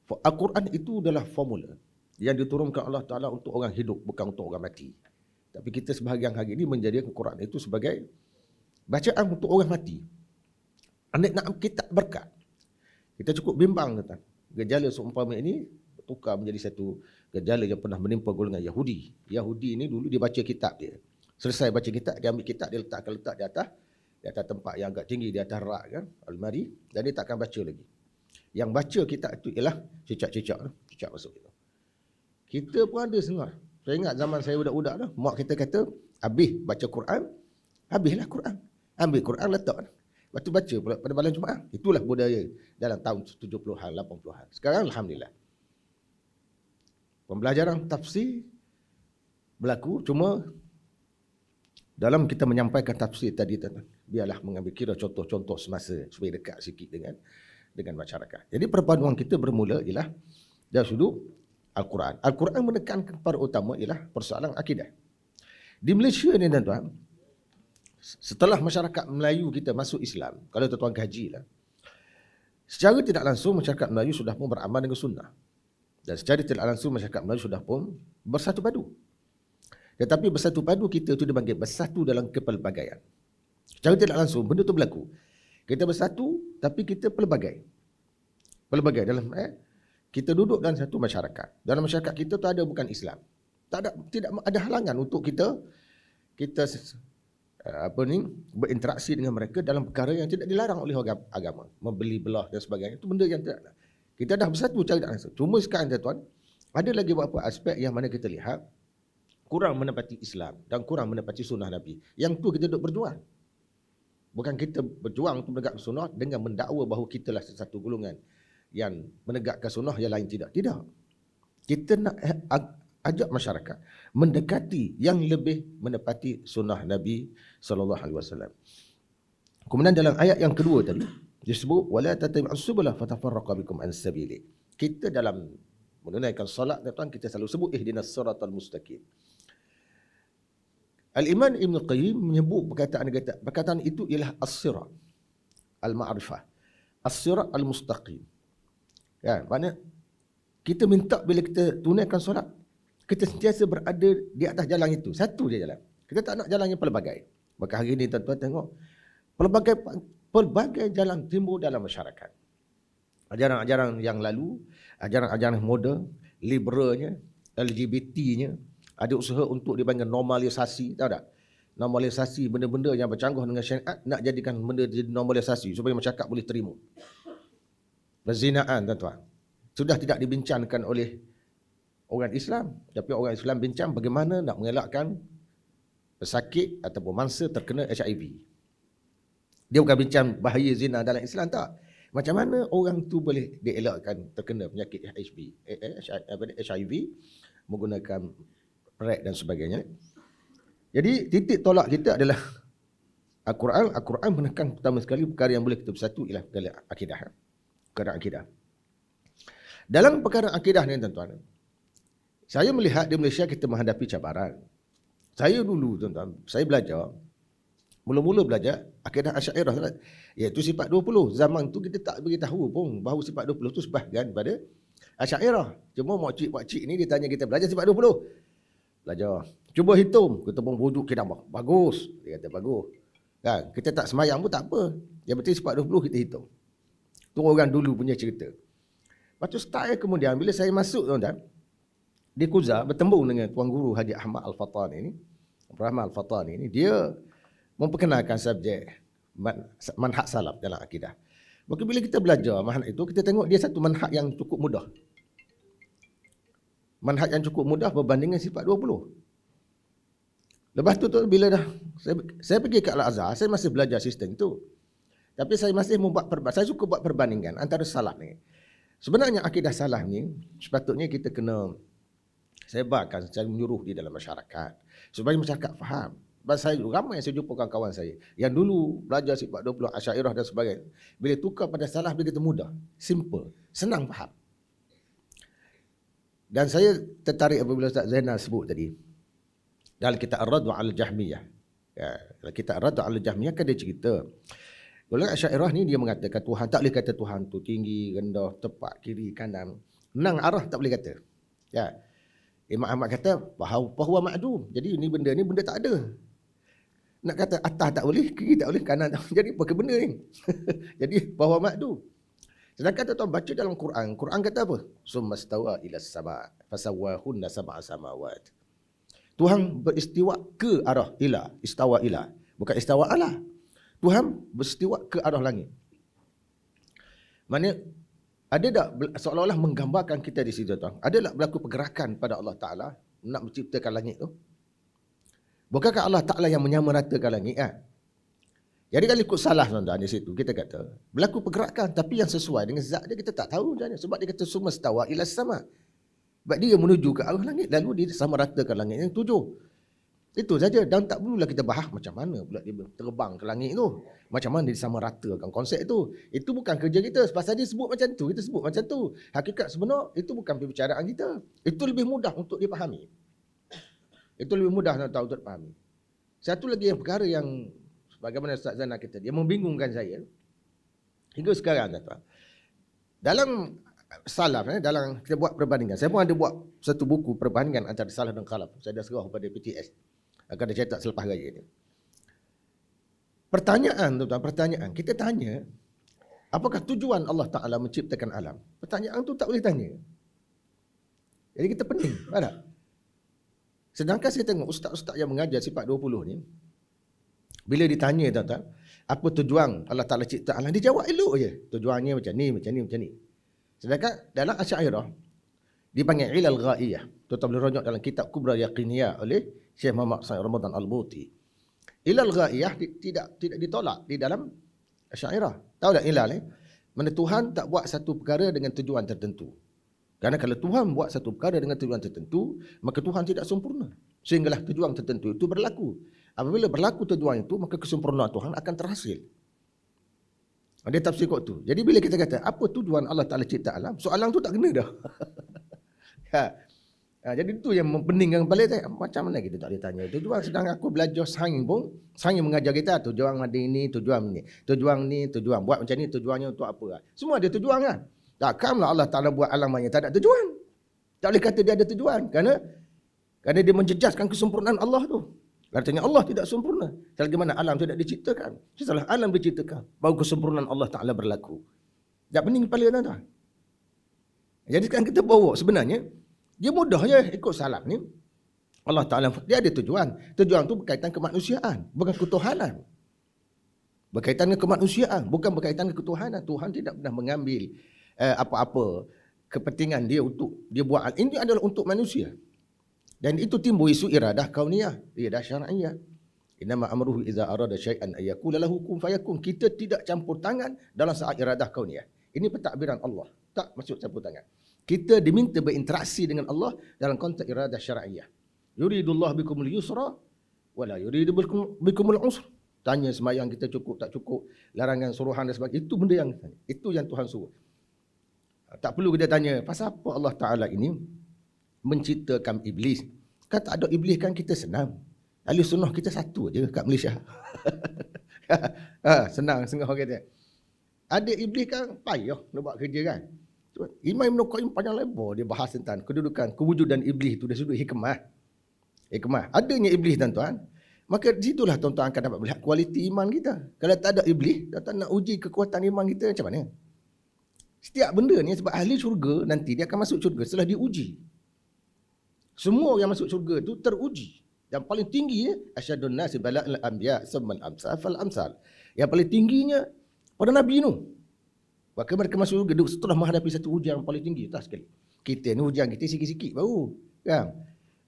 [SPEAKER 3] Al-Quran itu adalah formula yang diturunkan Allah Ta'ala untuk orang hidup, bukan untuk orang mati. Tapi kita sebahagian hari ini menjadikan Al-Quran itu sebagai bacaan untuk orang mati. Anak nak kitab berkat. Kita cukup bimbang tentang gejala seumpama ini bertukar menjadi satu gejala yang pernah menimpa golongan Yahudi. Yahudi ini dulu dia baca kitab dia. Selesai baca kitab, dia ambil kitab, dia letak di atas tempat yang agak tinggi, di atas rak kan, almari, dan dia takkan baca lagi. Yang baca kitab itu ialah cicak masuk itu. Kita pun ada setengah. Saya ingat zaman saya budak-budak dah, mak kita kata, habis baca Quran, habislah Quran. Ambil Quran letak. Lepas tu baca pula pada malam Jumaat. Itulah budaya dalam tahun 70-an, 80-an. Sekarang Alhamdulillah. Pembelajaran tafsir berlaku, cuma dalam kita menyampaikan tafsir tadi, biarlah mengambil kira contoh-contoh semasa supaya dekat sikit dengan masyarakat. Jadi perpaduan kita bermula ialah dari sudut Al-Quran. Al-Quran menekankan perkara utama ialah persoalan akidah. Di Malaysia ni tuan-tuan, setelah masyarakat Melayu kita masuk Islam, kalau tuan-tuan kaji lah, secara tidak langsung masyarakat Melayu sudah pun beramal dengan sunnah. Dan secara tidak langsung masyarakat Melayu sudah pun bersatu padu. Tetapi bersatu padu kita itu dipanggil bersatu dalam kepelbagaian. Secara tidak langsung benda itu berlaku. Kita bersatu tapi kita pelbagai. Pelbagai dalam kita duduk dalam satu masyarakat. Dalam masyarakat kita tu ada bukan Islam. Tidak ada halangan untuk kita berinteraksi dengan mereka dalam perkara yang tidak dilarang oleh agama, membeli belah dan sebagainya. Itu benda yang tidak. Kita dah bersatu cara tidak langsung. Cuma sekarang tuan, ada lagi beberapa aspek yang mana kita lihat kurang menepati Islam dan kurang menepati sunnah Nabi. Yang tu kita duduk berjuang. Bukan kita berjuang untuk menegakkan sunnah dengan mendakwa bahawa kita lah satu golongan yang menegakkan sunnah, yang lain tidak. Tidak. Kita nak ajak masyarakat mendekati yang lebih menepati sunnah Nabi SAW. Kemudian dalam ayat yang kedua tadi disebut wala tattabi'us subula fatafarraqa bikum an sabili. Kita dalam menunaikan solat tuan, kita selalu sebut ihdinas siratal mustaqim. Al-Imam Ibn Qayyim menyebut perkataan itu ialah as-sirat al-ma'rifah, as-sirat al-mustaqim. Ya, maknanya kita minta bila kita tunaikan solat, kita sentiasa berada di atas jalan itu. Satu je jalan. Kita tak nak jalan yang pelbagai. Maka hari ini tuan-tuan tengok, pelbagai jalan timbul dalam masyarakat. Ajaran-ajaran yang lalu, ajaran-ajaran moden, liberalnya, LGBT-nya, ada usaha untuk dipanggil normalisasi, tahu tak? Normalisasi benda-benda yang bercanggah dengan syariat, nak jadikan benda jadi normalisasi supaya masyarakat boleh terima. Perzinaan tuan-tuan sudah tidak dibincangkan oleh orang Islam, tapi orang Islam bincang bagaimana nak mengelakkan pesakit ataupun mangsa terkena HIV. Dia bukan bincang bahaya zina dalam Islam, tak. Macam mana orang tu boleh dielakkan terkena penyakit HIV menggunakan PrEP dan sebagainya. Jadi titik tolak kita adalah Al-Quran. Al-Quran menekan pertama sekali perkara yang boleh kita bersatu ialah perkara akidah. Perkara akidah. Dalam perkara akidah ni tuan-tuan, saya melihat di Malaysia kita menghadapi cabaran. Saya dulu tuan-tuan, saya belajar, mula-mula belajar akidah Asy'ariyah, iaitu sifat 20. Zaman tu kita tak beritahu pun bahawa sifat 20 tu sebahagian pada Asy'ariyah. Cuma makcik-makcik ni dia tanya kita belajar sifat 20. Belajar. Cuba hitung. Kita pun wuduk kita bagus. Dia kata bagus. Kan? Kita tak semayang pun tak apa. Yang penting sifat 20 kita hitung. Tu orang dulu punya cerita. Lepas tu start kemudian bila saya masuk tuan-tuan, di Kuza bertemu dengan Tuan Guru Haji Ahmad Al-Fatani ni. Rahman Al-Fatani ni, dia memperkenalkan subjek manhaj salaf dalam akidah. Maka bila kita belajar manhaj itu, kita tengok dia satu manhaj yang cukup mudah. Manhaj yang cukup mudah berbanding dengan sifat 20. Lepas tu bila dah saya pergi ke Al-Azhar, saya masih belajar sistem tu. Tapi saya masih saya suka buat perbandingan antara salaf ni. Sebenarnya akidah salaf ni sepatutnya kita kena sebarkan secara menyuruh di dalam masyarakat supaya masyarakat faham. Sebab saya ramai saya jumpa kawan-kawan saya yang dulu belajar sifat 20 Asy'ariyah dan sebagainya. Bila tukar pada salaf dia kata mudah, simple, senang faham. Dan saya tertarik apabila Ustaz Zainal sebut tadi dalam kitab Ar-Radd 'ala Al-Jahmiyah. Ya, dalam kitab Ar-Radd 'ala Al-Jahmiyah kan dia cerita. Golongan Asy'ariyah ni dia mengatakan Tuhan, tak boleh kata Tuhan tu tinggi, rendah, tepat, kiri, kanan. Menang arah tak boleh kata. Ya. Imam Ahmad kata bahawa ma'dum. Jadi ni benda tak ada. Nak kata atas tak boleh, kiri tak boleh, kanan tak boleh. Jadi apa ke benda ni? Jadi bahawa ma'dum. Sedangkan tuan-tuan baca dalam Quran, Quran kata apa? Summastawa ila sama' fasawwahunna sab'a samawat. Tuhan beristiwa ke arah ila, istawa ila, bukan istawa ala. Tuhan beristiwa ke arah langit. Maknanya ada tak seolah-olah menggambarkan kita di situ tuan? Ada tak berlaku pergerakan pada Allah Taala nak menciptakan langit tu? Bukankah Allah Taala yang menyamaratakan langit kan? Jadi kalau ikut salah tuan-tuan di situ kita kata berlaku pergerakan tapi yang sesuai dengan zat dia kita tak tahu macam mana. Sebab dia kata sumastawa ila sama. Sebab dia menuju ke arah langit lalu dia samaratakan langit yang 7. Itu saja, dan tak perlulah kita bahas macam mana pula dia terbang ke langit tu. Macam mana dia disamaratakan konsep tu. Itu bukan kerja kita. Pasal dia sebut macam tu, kita sebut macam tu. Hakikat sebenar, itu bukan perbicaraan kita. Itu lebih mudah untuk dipahami. Itu lebih mudah untuk dipahami. Satu lagi yang perkara yang, bagaimana Ustaz Zana kata, dia membingungkan saya. Hingga sekarang, tuan. Dalam salaf, dalam kita buat perbandingan. Saya pun ada buat satu buku perbandingan antara salaf dan khalaf. Saya dah serah kepada PTS. Akan dicetak selepas raya ni. Pertanyaan, tuan-tuan, pertanyaan. Kita tanya, apakah tujuan Allah Ta'ala menciptakan alam? Pertanyaan tu tak boleh tanya. Jadi kita pening, faham tak? Sedangkan saya tengok ustaz-ustaz yang mengajar sifat 20 ni, bila ditanya, tuan-tuan, apa tujuan Allah Ta'ala cipta alam? Dia jawab elok je. Tujuannya macam ni, macam ni, macam ni. Sedangkan dalam Asy'ariyah, dipanggil ilal ghaiyah. Tuan-tuan boleh rujuk dalam kitab Kubra Yaqiniyah oleh Syekh Muhammad Said Ramadan Al-Buti. Ilal ghaiyah tidak ditolak di dalam Asy'ariyah. Tahu tak ilal ni? Mana Tuhan tak buat satu perkara dengan tujuan tertentu. Kerana kalau Tuhan buat satu perkara dengan tujuan tertentu, maka Tuhan tidak sempurna. Sehinggalah tujuan tertentu itu berlaku. Apabila berlaku tujuan itu, maka kesempurnaan Tuhan akan terhasil. Dia tafsir kot tu. Jadi bila kita kata, apa tujuan Allah Ta'ala cipta alam? Soalan tu tak kena dah. Jadi itu yang mempeningkan kepala saya. Macam mana kita tak boleh tanya? Tujuan sedang aku belajar sains pun, sains mengajar kita tujuan ada ini, tujuan ni. Tujuan ni, tujuan. Buat macam ni, tujuannya untuk apa? Semua ada tujuan kan? Takkanlah Allah Ta'ala buat alam yang tak ada tujuan. Tak boleh kata dia ada tujuan. Kerana dia menjejaskan kesempurnaan Allah tu. Artinya Allah tidak sempurna. Selagi mana alam tidak diciptakan. Setelah alam diciptakan, baru kesempurnaan Allah Ta'ala berlaku. Tak pening kepala tuan-tuan. Jadi sekarang kita bawa sebenarnya, dia mudah je ikut salaf ni. Allah Ta'ala, dia ada tujuan. Tujuan tu berkaitan kemanusiaan, bukan ketuhanan. Berkaitan dengan kemanusiaan, bukan berkaitan dengan ketuhanan. Tuhan tidak pernah mengambil apa-apa kepentingan dia untuk dia buat. Ini adalah untuk manusia. Dan itu timbul isu iradah kauniyah, iradah syar'iyah. Innama amruhu idza arada syai'an ay yaqula lahu kun fayakun. Kita tidak campur tangan dalam saat iradah kauniyah. Ini pentadbiran Allah. Tak maksud campur tangan. Kita diminta berinteraksi dengan Allah dalam konteks iradah syar'iyah. Yuridullah bikumul yusra wala yuridu bikumul usra. Tanya semayang kita cukup tak cukup, larangan suruhan dan sebagainya. Itu benda yang itu yang Tuhan suruh. Tak perlu kita tanya pasal apa Allah Ta'ala ini menciptakan iblis. Kan tak ada iblis kan kita senang. Ahli sunnah kita satu je kat Malaysia. Senang setengah orang kata. Ada iblis kan payah nak buat kerja kan. Imam Ibn Qayyim panjang lebar dia bahas tentang kedudukan kewujudan iblis itu dari sudut hikmah. Hikmah. Adanya iblis tuan-tuan, maka di situlah tuan-tuan akan dapat melihat kualiti iman kita. Kalau tak ada iblis, tuan-tuan nak uji kekuatan iman kita macam mana? Setiap benda ni sebab ahli syurga nanti dia akan masuk syurga setelah diuji. Semua yang masuk syurga itu teruji. Yang paling tingginya asyadun nasi bala'al anbiya summal amsal fal amsal. Yang paling tingginya pada Nabi Nuh. Maka mereka masuk syurga setelah menghadapi satu ujian yang paling tinggi. Tak sekali. Kita ni ujian kita sikit-sikit baru. Kan?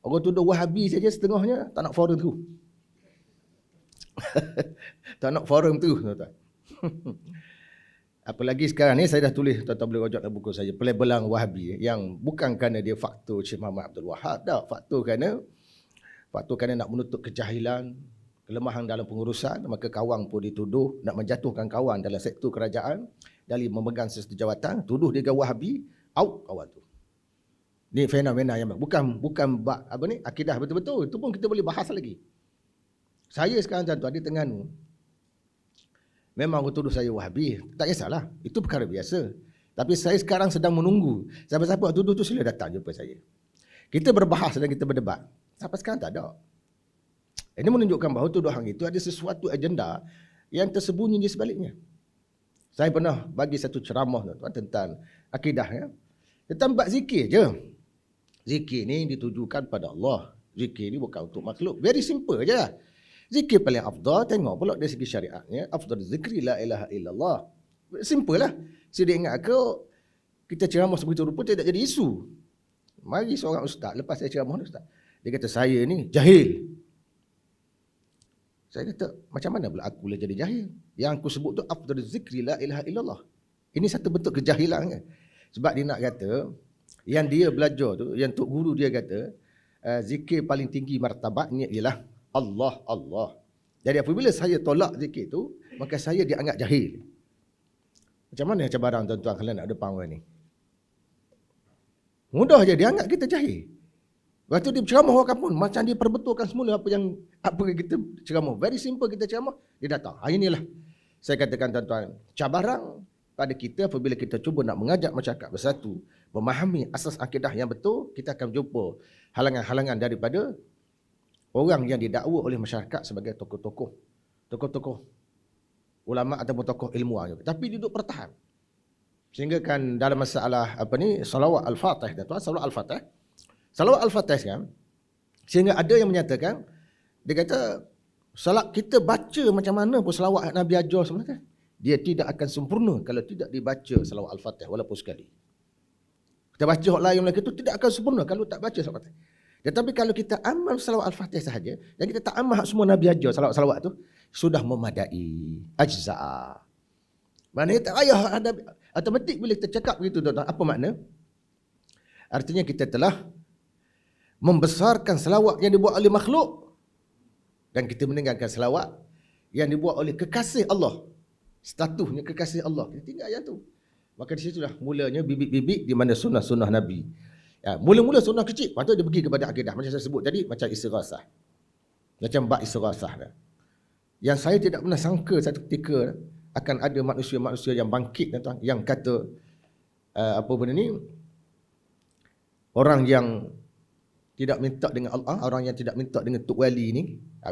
[SPEAKER 3] Orang tuduh Wahabi saja setengahnya tak nak forum tu. Tak nak forum tu. Apalagi sekarang ni saya dah tulis, tuan-tuan boleh rujuk dalam buku saya, Pelabelang Wahabi, yang bukan kerana dia faktor Syekh Muhammad Abdul Wahab, tak. Faktor kerana nak menutup kejahilan, kelemahan dalam pengurusan, maka kawan pun dituduh nak menjatuhkan kawan dalam sektor kerajaan, dari memegang sesuatu jawatan, tuduh dia Wahabi, out kawan tu. Ni fenomena yang bukan apa ni, akidah betul-betul. Itu pun kita boleh bahas lagi. Saya sekarang tuan-tuan di Terengganu, memang orang tuduh saya Wahabi, tak kisahlah. Itu perkara biasa. Tapi saya sekarang sedang menunggu. Siapa-siapa tuduh tu sila datang jumpa saya. Kita berbahas dan kita berdebat. Sampai sekarang tak ada. Ini menunjukkan bahawa tuduhan itu ada sesuatu agenda yang tersembunyi di sebaliknya. Saya pernah bagi satu ceramah tentang akidah. Ya. Tentang bab zikir je. Zikir ni ditujukan pada Allah. Zikir ni bukan untuk makhluk. Very simple je. Zikir paling afdal, tengok pula dari segi syariatnya, afdal zikri la ilaha illallah. Simple lah. Saya ingat ke, kita ceramah sebegitu rupa tidak jadi isu. Mari seorang ustaz, lepas saya ceramah ustaz, dia kata saya ni jahil. Saya kata, macam mana pula aku boleh jadi jahil? Yang aku sebut tu afdal zikri la ilaha illallah. Ini satu bentuk kejahilan kan? Sebab dia nak kata, yang dia belajar tu, yang Tok Guru dia kata, zikir paling tinggi martabatnya ialah Allah, Allah. Jadi apabila saya tolak zikir tu, maka saya dianggap jahil. Macam mana cabaran tuan-tuan kalian nak depan orang ni? Mudah je dia anggap kita jahil. Lepas tu dia ceramah orang pun macam dia perbetulkan semula apa yang kita ceramah. Very simple kita ceramah, dia datang. Inilah saya katakan tuan-tuan, cabaran pada kita apabila kita cuba nak mengajak masyarakat bersatu, memahami asas akidah yang betul, kita akan jumpa halangan-halangan daripada orang yang didakwa oleh masyarakat sebagai tokoh-tokoh ulama ataupun tokoh ilmuwan. Tapi duduk bertahan. Sehingga kan dalam masalah salawat al-fatih, tuan, salawat al-fatih kan, sehingga ada yang menyatakan, dia kata salat kita baca macam mana pun salawat Nabi ajar sebenarnya, dia tidak akan sempurna kalau tidak dibaca salawat al-fatih walaupun sekali. Kita baca hak lain lagi tu tidak akan sempurna kalau tak baca salawat al-fatih. Tetapi kalau kita amal salawat al-fatih sahaja dan kita tak amal semua Nabi ajar salawat-salawat tu, sudah memadai, ajza'a. Maknanya tak payah ada automatik bila kita cakap begitu tuan-tuan. Apa makna? Artinya kita telah membesarkan selawat yang dibuat oleh makhluk dan kita meninggalkan selawat yang dibuat oleh kekasih Allah. Statusnya kekasih Allah. Kita tinggal yang tu. Maka di situlah mulanya bibit-bibit di mana sunnah-sunnah Nabi. Ya, mula-mula sunnah kecil, lepas tu dia pergi kepada akidah. Macam saya sebut tadi, macam istighasah. Macam bab istighasah. Yang saya tidak pernah sangka satu ketika akan ada manusia-manusia yang bangkit, tuan-tuan, yang kata apa benda ni, orang yang tidak minta dengan Allah, orang yang tidak minta dengan Tok Wali ni,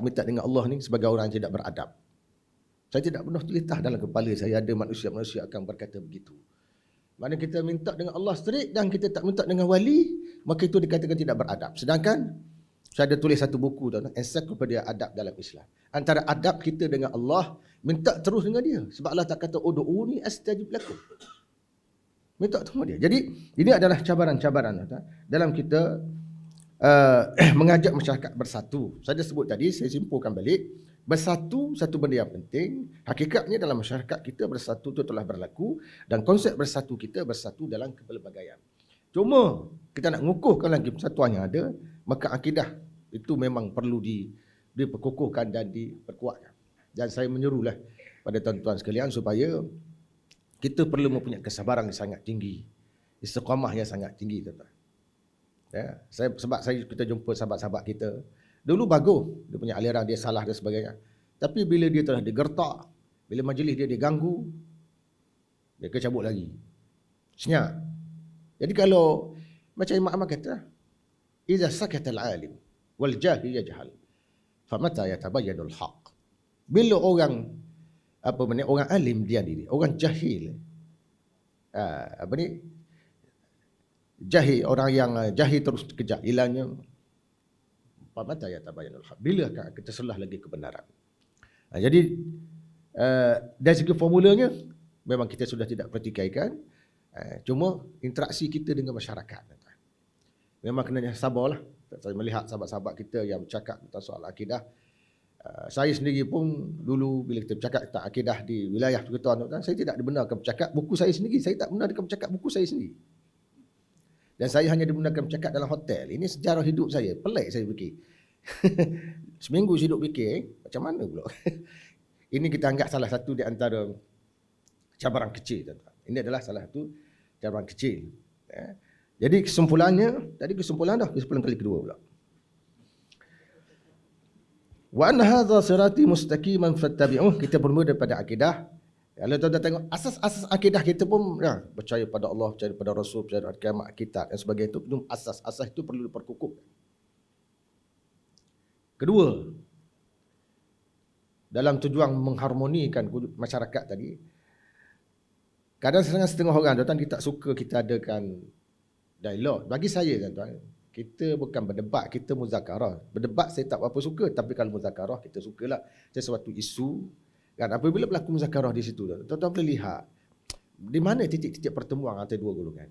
[SPEAKER 3] minta dengan Allah ni sebagai orang yang tidak beradab. Saya tidak pernah terlintas dalam kepala saya ada manusia-manusia akan berkata begitu. Mana kita minta dengan Allah straight dan kita tak minta dengan wali, maka itu dikatakan tidak beradab. Sedangkan saya ada tulis satu buku, tuan-tuan, Ensiklopedia Adab dalam Islam. Antara adab kita dengan Allah, minta terus dengan dia. Sebab Allah tak kata, ud'uni astajib lakum. Minta terus dengan dia. Jadi, ini adalah cabaran-cabaran, tuan-tuan, dalam kita mengajak masyarakat bersatu. Saya dah sebut tadi, saya simpulkan balik. Bersatu, satu benda yang penting. Hakikatnya dalam masyarakat kita bersatu itu telah berlaku. Dan konsep bersatu kita bersatu dalam kepelbagaian. Cuma, kita nak mengukuhkan lagi persatuan yang ada, maka akidah itu memang perlu diperkukuhkan dan diperkuatkan. Dan saya menyerulah pada tuan-tuan sekalian supaya kita perlu mempunyai kesabaran yang sangat tinggi. Istiqamah yang sangat tinggi, tuan-tuan. Ya, kita jumpa sahabat-sahabat kita. Dulu bagus, dia punya aliran dia salah dan sebagainya. Tapi bila dia telah digertak, bila majlis dia diganggu, dia kecabut lagi. Senyap. Jadi kalau macam Imam Ahmad kata, "Idza sakata al-alim wal jahil yajhal, famata yatabayyanu al-haq." Bila orang orang alim diam diri, orang jahil jahil, orang yang jahil terus kejap hilangnya, famata yatabayyanu al-haq. Bila akan terselah lagi kebenaran. Jadi dari segi formulanya memang kita sudah tidak pertikaikan. Cuma interaksi kita dengan masyarakat, memang kena sabarlah. Saya melihat sahabat-sahabat kita yang bercakap tentang soal akidah. Saya sendiri pun dulu bila kita bercakap tentang akidah di wilayah Pertuan, saya tidak dibenarkan bercakap buku saya sendiri. Saya tak benarkan bercakap buku saya sendiri. Dan saya hanya dibenarkan bercakap dalam hotel. Ini sejarah hidup saya. Pelik saya fikir. Seminggu saya hidup fikir, macam mana pula? Ini kita anggap salah satu di antara cabaran kecil, tuan-tuan. Ini adalah salah satu cabaran kecil. Jadi kesimpulannya, tadi kesimpulan kali kedua pula. Wa anna hadha sirati mustaqiman fattabi'uh. Kita bermula daripada akidah. Kalau tuan-tuan tengok asas-asas akidah kita pun percaya pada Allah, percaya pada Rasul, percaya pada kiamat, kitab dan sebagainya itu asas-asas itu perlu diperkukuh. Kedua, dalam tujuan mengharmonikan masyarakat tadi, kadang setengah orang, tuan-tuan, kita tak suka kita adakan dialog. Bagi saya, tuan-tuan, kita bukan berdebat, kita muzakarah. Berdebat saya tak berapa suka, tapi kalau muzakarah kita sukalah. Sesuatu isu, kan, apabila berlaku muzakarah di situ, tuan-tuan boleh lihat di mana titik-titik pertemuan antara dua golongan.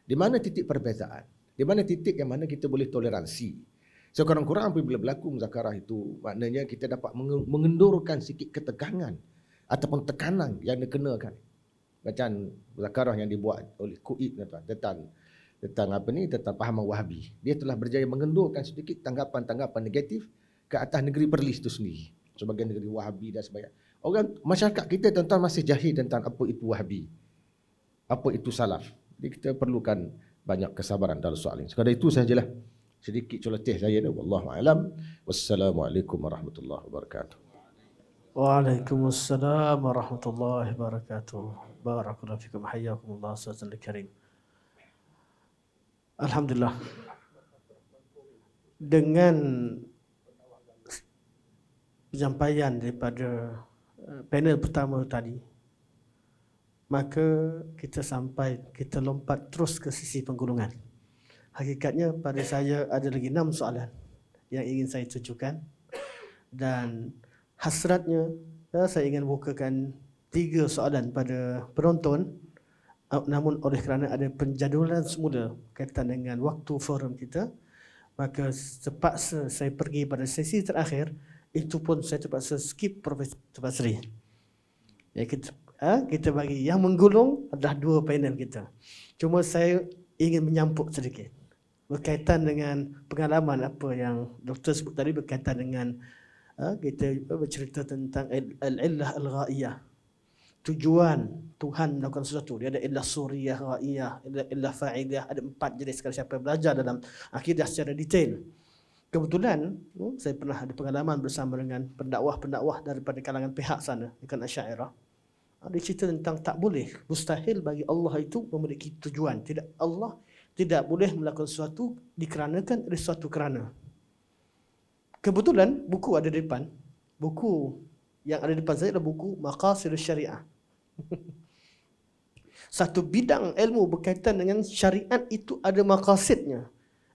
[SPEAKER 3] Di mana titik perbezaan. Di mana titik yang mana kita boleh toleransi. So kurang-kurang apabila berlaku muzakarah itu, maknanya kita dapat mengendurkan sikit ketegangan ataupun tekanan yang dikenakan. Macam muzakarah yang dibuat oleh Kuib, tuan-tuan, tentang pahaman Wahabi. Dia telah berjaya mengendurkan sedikit tanggapan-tanggapan negatif ke atas negeri Perlis itu sendiri, sebagai negeri Wahabi dan sebagainya. Orang masyarakat kita tuan-tuan masih jahil tentang apa itu Wahabi, apa itu Salaf. Jadi kita perlukan banyak kesabaran dalam soal ini. Sekadar itu sajalah sedikit celoteh saya. Wallahu a'lam. Wassalamualaikum warahmatullahi wabarakatuh.
[SPEAKER 1] Waalaikumsalam warahmatullahi wabarakatuh. Barakallahu fikum, hayyakumullah Ustazul Karim. Alhamdulillah. Dengan penyampaian daripada panel pertama tadi, maka kita lompat terus ke sisi penggulungan. Hakikatnya pada saya ada lagi 6 soalan yang ingin saya tujukan, dan hasratnya saya ingin bukakan 3 soalan pada penonton, namun oleh kerana ada penjadulan semula kaitan dengan waktu forum kita, maka terpaksa saya pergi pada sesi terakhir. Itu pun saya terpaksa skip Profesor Basri. Ya, kita bagi yang menggulung adalah 2 panel kita. Cuma saya ingin menyampuk sedikit berkaitan dengan pengalaman apa yang Doktor sebut tadi, berkaitan dengan kita bercerita tentang al-illah al-ghaiyah. Tujuan Tuhan melakukan sesuatu. Dia ada illah suriyah, ghaiyah, illah fa'iliyah. Ada 4 jenis kalau siapa belajar dalam akidah secara detail. Kebetulan saya pernah ada pengalaman bersama dengan pendakwah-pendakwah daripada kalangan pihak sana, ikan Asy'ariyah. Dia cerita tentang tak boleh, mustahil bagi Allah itu memiliki tujuan. Allah tidak boleh melakukan sesuatu dikeranakan oleh suatu kerana. Kebetulan buku ada di depan. Buku yang ada di depan saya adalah buku Maqasid Syariah. Satu bidang ilmu berkaitan dengan syariat itu ada maqasidnya.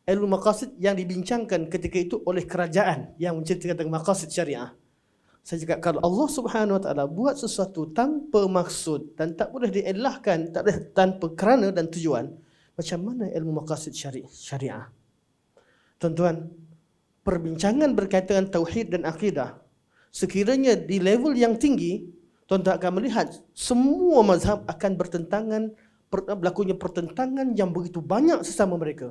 [SPEAKER 1] Ilmu maqasid yang dibincangkan ketika itu oleh kerajaan yang menceritakan tentang maqasid syariah. Saya cakap, kalau Allah Subhanahu Wa Taala buat sesuatu tanpa maksud dan tak boleh dielahkan, tak boleh tanpa kerana dan tujuan, macam mana ilmu maqasid syariah? Tuan-tuan, perbincangan berkaitan dengan tauhid dan akidah, sekiranya di level yang tinggi, tuan-tuan akan melihat semua mazhab akan berlakunya pertentangan yang begitu banyak sesama mereka.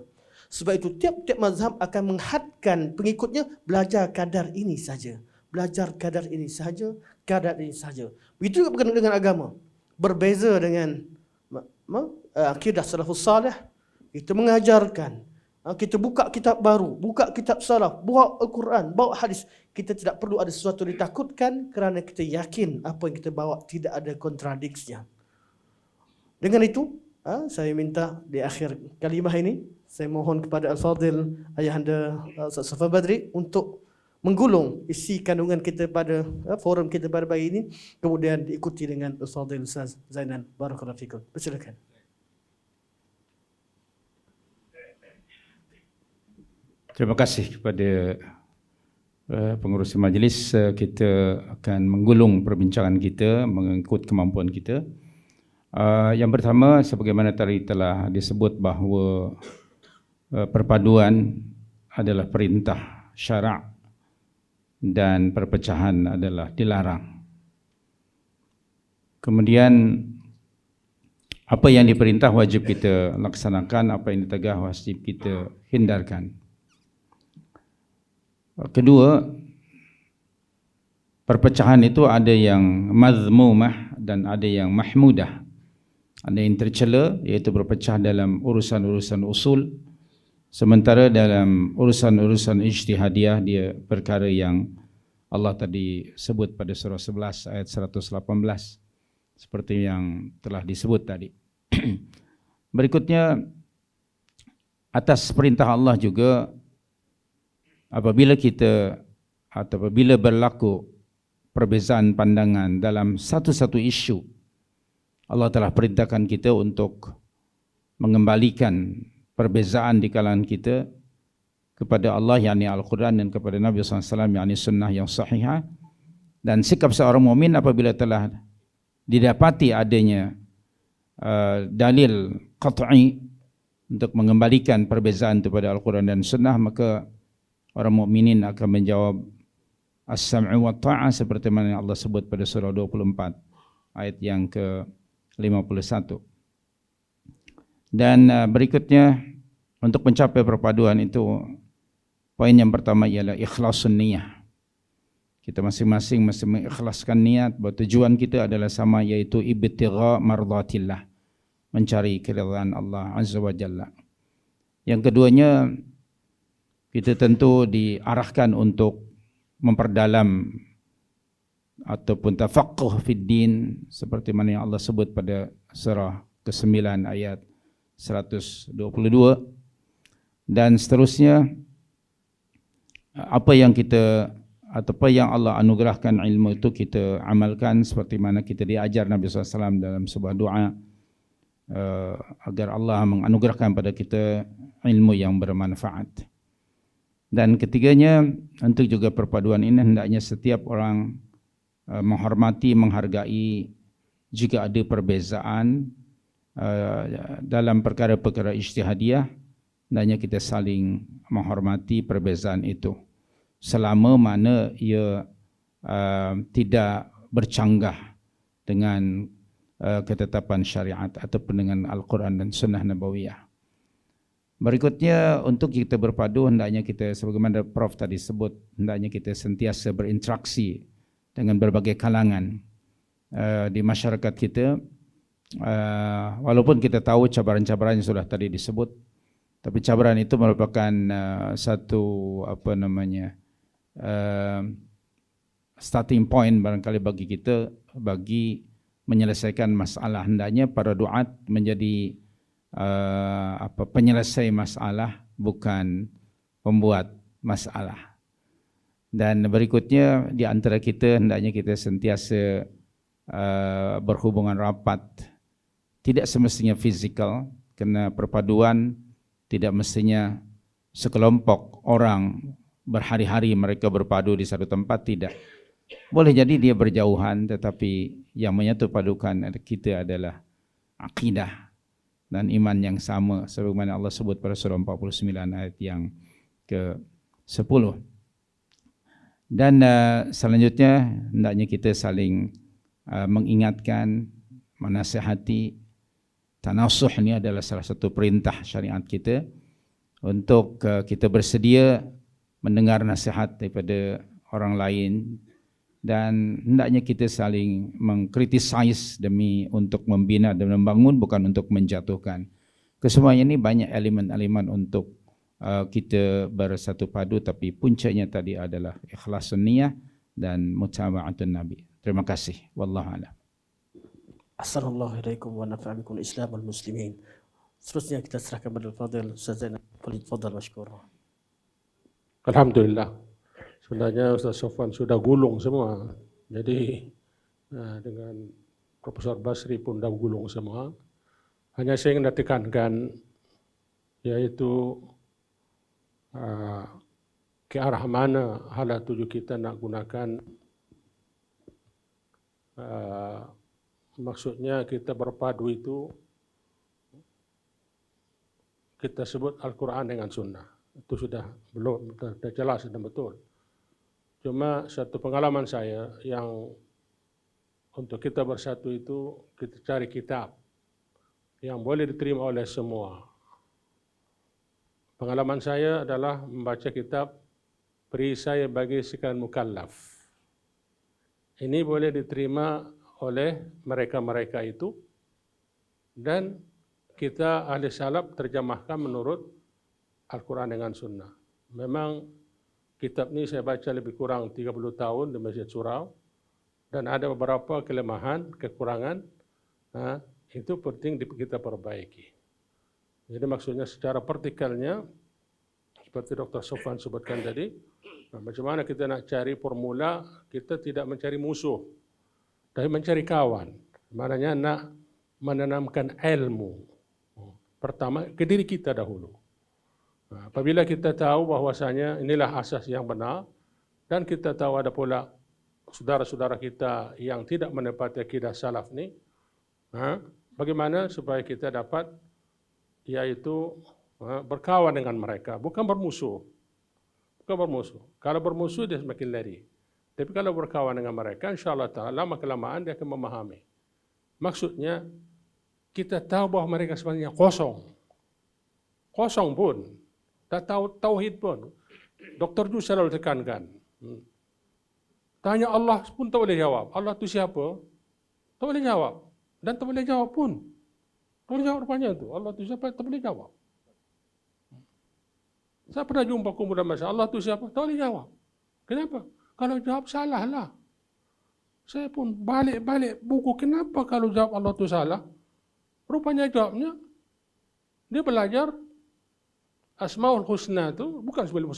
[SPEAKER 1] Sebab itu tiap-tiap mazhab akan menghadkan pengikutnya belajar kadar ini saja. Belajar kadar ini saja, kadar ini saja. Begitu juga berkenaan dengan agama. Berbeza dengan akidah salafus salih, kita mengajarkan, kita buka kitab baru, buka kitab salaf, bawa Al-Quran, bawa hadis. Kita tidak perlu ada sesuatu ditakutkan kerana kita yakin apa yang kita bawa tidak ada kontradiksinya. Dengan itu, saya minta di akhir kalimah ini, saya mohon kepada Al-Fadhil Ayahanda Ustaz Safa Badri untuk menggulung isi kandungan kita pada forum kita pada pagi ini, kemudian diikuti dengan Al-Fadhil Ustaz Zainan. Barakallahu fikum. Silakan.
[SPEAKER 2] Terima kasih kepada pengurus majlis. Kita akan menggulung perbincangan kita mengikut kemampuan kita. Yang pertama, sebagaimana tadi telah disebut bahawa perpaduan adalah perintah syarak dan perpecahan adalah dilarang. Kemudian apa yang diperintah wajib kita laksanakan, apa yang ditegah wajib kita hindarkan. Kedua, perpecahan itu ada yang mazmumah dan ada yang mahmudah. Ada yang tercela, iaitu berpecah dalam urusan-urusan usul, sementara dalam urusan-urusan ijtihadiyah dia perkara yang Allah tadi sebut pada surah 11 ayat 118 seperti yang telah disebut tadi. Berikutnya, atas perintah Allah juga, apabila berlaku perbezaan pandangan dalam satu-satu isu, Allah telah perintahkan kita untuk mengembalikan perbezaan di kalangan kita kepada Allah, yakni Al-Quran, dan kepada Nabi SAW, yakni sunnah yang sahihah. Dan sikap seorang mukmin apabila telah didapati adanya dalil qat'i untuk mengembalikan perbezaan kepada Al-Quran dan sunnah, maka orang mukminin akan menjawab as-sam'u wa ta'ah seperti mana Allah sebut pada surah 24 ayat yang ke-51. Dan berikutnya, untuk mencapai perpaduan itu Poin yang pertama ialah ikhlasun niyah. Kita masing-masing mesti mengikhlaskan niat bahawa tujuan kita adalah sama, iaitu ibtigha mardatillah, mencari keridhaan Allah Azza wa Jalla. Yang keduanya, kita tentu diarahkan untuk memperdalam ataupun tafaqquh fid din, seperti mana yang Allah sebut pada surah ke-9 ayat 122 dan seterusnya. Apa yang Allah anugerahkan ilmu itu kita amalkan seperti mana kita diajar Nabi SAW dalam sebuah doa, agar Allah menganugerahkan pada kita ilmu yang bermanfaat. Dan ketiganya, untuk juga perpaduan ini hendaknya setiap orang menghormati, menghargai jika ada perbezaan dalam perkara-perkara ijtihadiyah, hendaknya kita saling menghormati perbezaan itu selama mana ia tidak bercanggah dengan ketetapan syariat ataupun dengan Al-Quran dan Sunnah Nabawiyah. Berikutnya, untuk kita berpadu, hendaknya kita, sebagaimana Prof tadi sebut, hendaknya kita sentiasa berinteraksi dengan berbagai kalangan di masyarakat kita. Walaupun kita tahu cabaran-cabaran yang sudah tadi disebut, tapi cabaran itu merupakan satu starting point barangkali bagi kita, bagi menyelesaikan masalah. Hendaknya para duat menjadi penyelesai masalah, bukan pembuat masalah. Dan berikutnya, di antara kita hendaknya kita sentiasa berhubungan rapat, tidak semestinya fizikal, kerana perpaduan tidak mestinya sekelompok orang berhari-hari mereka berpadu di satu tempat, tidak. Boleh jadi dia berjauhan, tetapi yang menyatu padukan kita adalah akidah dan iman yang sama, sebagaimana Allah sebut pada surah 49 ayat yang ke-10. Dan selanjutnya, hendaknya kita saling mengingatkan, menasihati. Tanasuh ini adalah salah satu perintah syariat kita, untuk kita bersedia mendengar nasihat daripada orang lain, dan hendaknya kita saling mengkritisise demi untuk membina dan membangun, bukan untuk menjatuhkan. Kesemuanya ini banyak elemen-elemen untuk kita bersatu padu, tapi puncaknya tadi adalah ikhlasun niyah dan mutaba'atun Nabi. Terima kasih. Wallahu a'lam.
[SPEAKER 1] Assalamualaikum warahmatullahi wabarakatuh. Islam wal muslimin. Seterusnya kita serahkan kepada Fadil Ustaz Zainal. Fadil mashkur.
[SPEAKER 4] Alhamdulillah. Sebenarnya Ustaz Sofwan sudah gulung semua. Jadi dengan Profesor Basri pun dah gulung semua. Hanya saya ingin tekankan, yaitu ke arah mana hala tuju kita nak gunakan, maksudnya kita berpadu itu kita sebut Al-Quran dengan Sunnah. Itu sudah belum jelas dan betul. Cuma satu pengalaman saya yang untuk kita bersatu itu, kita cari kitab yang boleh diterima oleh semua. Pengalaman saya adalah membaca kitab Perisai bagi Sekalian Mukallaf. Ini boleh diterima oleh mereka-mereka itu, dan kita ahli salaf terjemahkan menurut Al-Quran dengan Sunnah. Memang kitab ini saya baca lebih kurang 30 tahun di Masjid Surau, dan ada beberapa kelemahan, kekurangan, itu penting kita perbaiki. Jadi maksudnya secara vertikalnya, seperti Dr. Sofwan sebutkan tadi, macam mana kita nak cari formula, kita tidak mencari musuh, tapi mencari kawan. Maknanya nak menanamkan ilmu. Pertama, ke diri kita dahulu. Apabila kita tahu bahwasanya inilah asas yang benar, dan kita tahu ada pula saudara-saudara kita yang tidak menepati akidah salaf ni, bagaimana supaya kita dapat, yaitu berkawan dengan mereka, bukan bermusuh. Bukan bermusuh. Kalau bermusuh dia semakin lari. Tapi kalau berkawan dengan mereka, insyaAllah ta'ala lama-kelamaan dia akan memahami. Maksudnya, kita tahu bahawa mereka sebenarnya kosong. Kosong pun. Tak tahu tauhid pun. Dr. Ju selalu tekankan. Tanya Allah pun tak boleh jawab. Allah tu siapa? Tak boleh jawab. Dan tak boleh jawab pun. Tak boleh jawab rupanya tu. Allah tu siapa? Tak boleh jawab. Saya pernah jumpa kumpulan masyarakat. Allah tu siapa? Tak boleh jawab. Kenapa? Kalau jawab salah lah. Saya pun balik-balik buku. Kenapa kalau jawab Allah tu salah? Rupanya jawabnya, dia belajar Asmaul Husna tu bukan 99,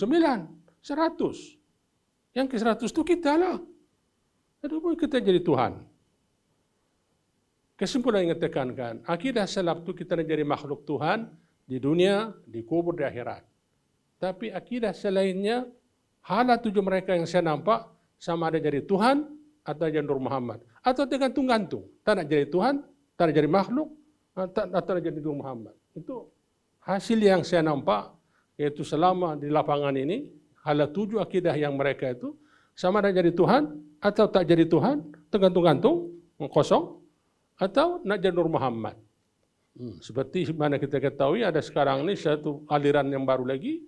[SPEAKER 4] 100. Yang ke 100 tu kita lah. Jadi kita jadi Tuhan. Kesimpulan yang tekankan, akidah salaf tu kita nak jadi makhluk Tuhan di dunia, di kubur, di akhirat. Tapi akidah selainnya, hala tujuh mereka yang saya nampak, sama ada jadi Tuhan atau jadi Nur Muhammad. Atau tergantung-gantung. Tak nak jadi Tuhan, tak nak jadi makhluk, atau nak jadi Nur Muhammad. Itu hasil yang saya nampak, yaitu selama di lapangan ini, hala tujuh akidah yang mereka itu, sama ada jadi Tuhan, atau tak jadi Tuhan, tergantung-gantung, kosong, atau nak jadi Nur Muhammad. Seperti mana kita ketahui, ada sekarang ini satu aliran yang baru lagi,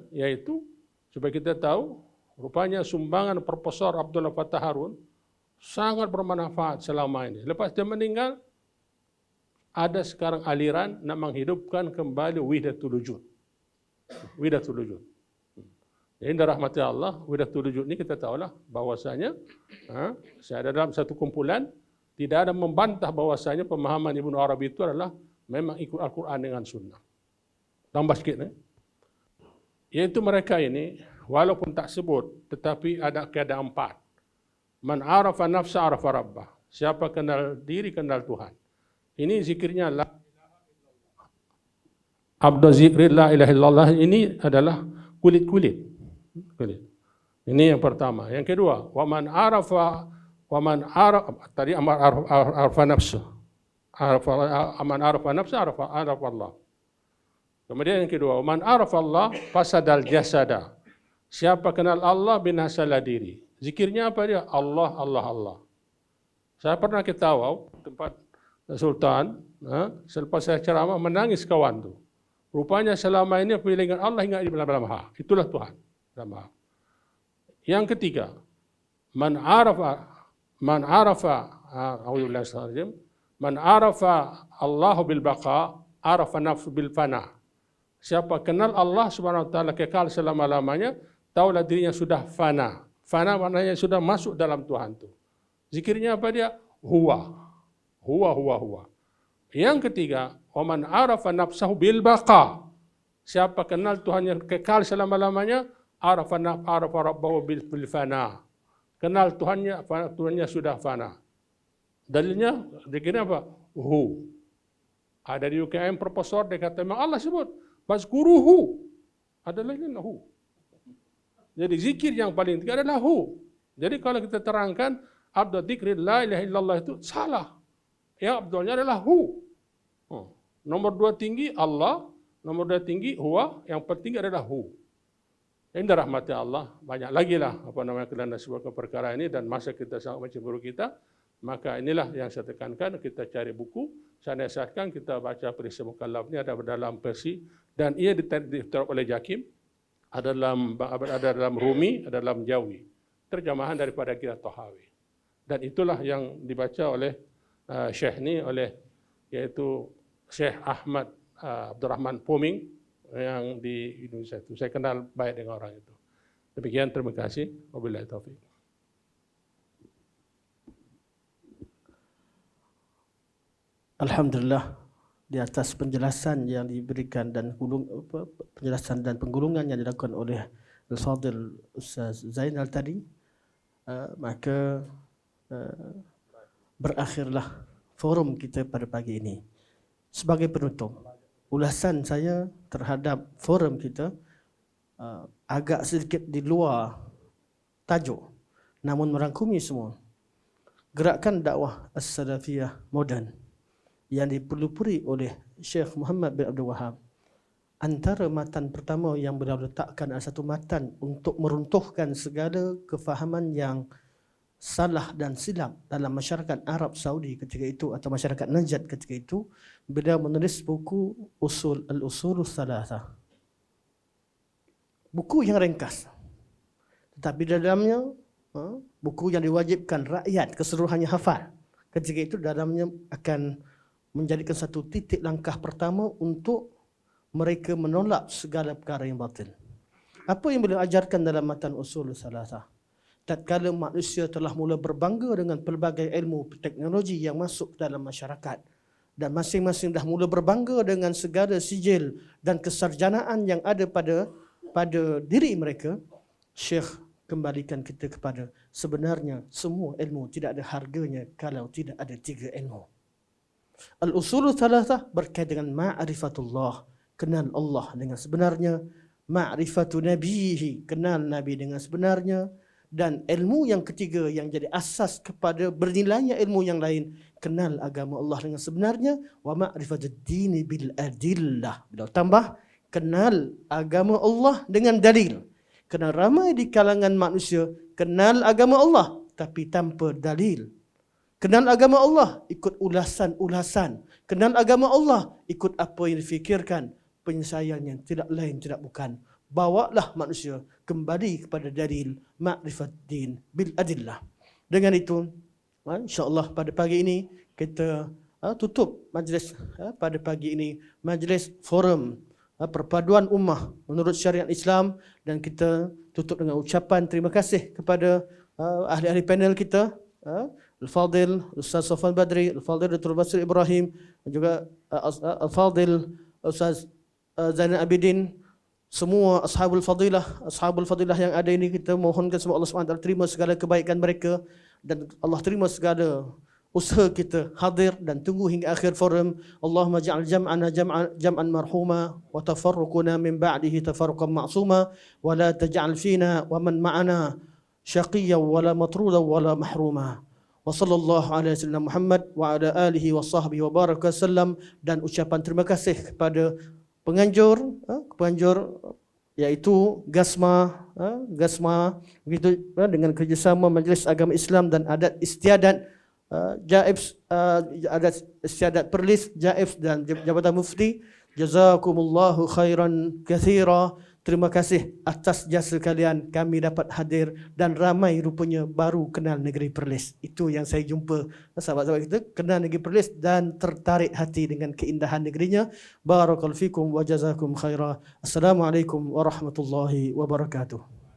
[SPEAKER 4] yaitu, supaya kita tahu, rupanya sumbangan Profesor Abdullah Fattah Harun sangat bermanfaat selama ini. Lepas dia meninggal, ada sekarang aliran nak menghidupkan kembali Wahdatul Wujud. Wahdatul Wujud. Jadi rahmati Allah, Wahdatul Wujud ini kita tahulah bahwasanya saya ada dalam satu kumpulan, tidak ada membantah bahwasanya pemahaman Ibnu Arabi itu adalah memang ikut Al-Quran dengan Sunnah. Tambah sikit, yaitu mereka ini walaupun tak sebut, tetapi ada keadaan 4. Man arafa nafsa arafa rabbah. Siapa kenal diri, kenal Tuhan. Ini zikirnya la ilaha illallah. Abdu zikri la ilaha illallah ini adalah kulit-kulit. Ini yang pertama. Yang kedua, wa man arafa tadi arafa nafsu. Man arafa nafsa arafa Allah. Kemudian yang kedua, man arafa Allah fasadal jasada. Siapa kenal Allah binasalah diri. Zikirnya apa dia? Allah, Allah, Allah. Saya pernah ke Tawau, tempat Sultan, selepas saya ceramah menangis kawan tu. Rupanya selama ini apabila ingat Allah, ingat di dalam hal. Itulah Tuhan. Yang ketiga, man arafa Allah bil baqa, arafa nafsu bil fana. Siapa kenal Allah Subhanahu wa taala kekal selama-lamanya, taulah dirinya sudah fana. Fana maknanya sudah masuk dalam Tuhan tu. Zikirnya apa dia? Huwa. Yang ketiga, wa man arafa nafsahu bil baqa. Siapa kenal Tuhan yang kekal selama-lamanya, arafa rabbahu bil fana. Kenal Tuhannya sudah fana. Dalilnya dikira apa? Hu. Ada di UKM Profesor dia kata memang Allah sebut bazkuruhu. Ada lagi hu. Jadi zikir yang paling tinggi adalah hu. Jadi kalau kita terangkan abdu dzikri la ilaha illallah itu salah. Yang abdulnya adalah hu. Nomor 2 tinggi Allah, nomor 2 tinggi huwa, yang tertinggi adalah hu. Ini rahmati Allah, banyak lagi lah kerana sebuah perkara ini dan masa kita sangat mencemburu kita, maka inilah yang saya tekankan, kita cari buku, saya nasihatkan kita baca Perisai Mukallaf ini ada dalam Persi dan ia diterap oleh Jakim, ada dalam Rumi, ada dalam Jawi, terjemahan daripada Kitab Tahawi. Dan itulah yang dibaca oleh Syekh ni, yaitu Syekh Ahmad Abdurrahman Poming, yang di Indonesia itu. Saya kenal baik dengan orang itu. Demikian, terima kasih. Wabillahi taufiq.
[SPEAKER 1] Alhamdulillah, di atas penjelasan yang diberikan dan penjelasan dan penggulungan yang dilakukan oleh Al-Fadhil Ustaz Zainal tadi, maka berakhirlah forum kita pada pagi ini. Sebagai penutup, ulasan saya terhadap forum kita agak sedikit di luar tajuk, namun merangkumi semua. Gerakan dakwah as-salafiyah moden yang dipelopori oleh Syekh Muhammad bin Abdul Wahab. Antara matan pertama yang beliau letakkan adalah satu matan untuk meruntuhkan segala kefahaman yang salah dan silap dalam masyarakat Arab Saudi ketika itu atau masyarakat Najd ketika itu. Beliau menulis buku Al-Usulus Salasah. buku yang ringkas. Tetapi dalamnya buku yang diwajibkan rakyat keseluruhannya hafal. Ketika itu dalamnya akan menjadikan satu titik langkah pertama untuk mereka menolak segala perkara yang batil. Apa yang beliau ajarkan dalam matan usul salasah? Tatkala manusia telah mula berbangga dengan pelbagai ilmu teknologi yang masuk dalam masyarakat dan masing-masing dah mula berbangga dengan segala sijil dan kesarjanaan yang ada pada diri mereka, Syekh kembalikan kita kepada sebenarnya semua ilmu tidak ada harganya kalau tidak ada 3 ilmu. Al-usul salasah berkait dengan ma'rifatullah, kenal Allah dengan sebenarnya, ma'rifatu nabihi, kenal Nabi dengan sebenarnya, dan ilmu yang ketiga yang jadi asas kepada bernilainya ilmu yang lain, kenal agama Allah dengan sebenarnya, wa ma'rifatud dini bil adillah. Bila tambah kenal agama Allah dengan dalil. Kerana ramai di kalangan manusia kenal agama Allah tapi tanpa dalil. Kenal agama Allah ikut ulasan-ulasan. Kenal agama Allah ikut apa yang difikirkan. Penyelesaian yang tidak lain tidak bukan. Bawalah manusia kembali kepada dalil ma'rifat din bil adillah. Dengan itu, insya-Allah pada pagi ini kita tutup majlis pada pagi ini, majlis forum perpaduan ummah menurut syariat Islam, dan kita tutup dengan ucapan terima kasih kepada ahli-ahli panel kita, Al-Fadil Ustaz Safwan Badri, Al-Fadil Dr. Basir Ibrahim, dan juga Al-Fadil Ustaz Zainal Abidin, semua ashabul fadilah yang ada ini. Kita mohonkan semoga Allah SWT terima segala kebaikan mereka dan Allah terima segala usaha kita hadir dan tunggu hingga akhir forum. Allahumma ja'al jam'ana jam'an marhuma wa tafarruquna min ba'dihi tafarruqan ma'suma wa la taj'al fina wa man ma'ana syaqiyyan wa la matrudan wa la mahruma. Wa sallallahu ala sayyidina Muhammad wa ala alihi wa sahbihi wa baraka sallam. Dan ucapan terima kasih kepada penganjur iaitu GASMA begitu, dengan kerjasama Majlis Agama Islam dan Adat Istiadat Adat Istiadat Perlis, JAIF dan Jabatan Mufti. Jazakumullahu khairan katsira. Terima kasih atas jasa kalian, kami dapat hadir dan ramai rupanya baru kenal negeri Perlis. Itu yang saya jumpa, sahabat-sahabat kita kenal negeri Perlis dan tertarik hati dengan keindahan negerinya. Barakallahu fikum wa jazakum khaira. Assalamualaikum warahmatullahi wabarakatuh.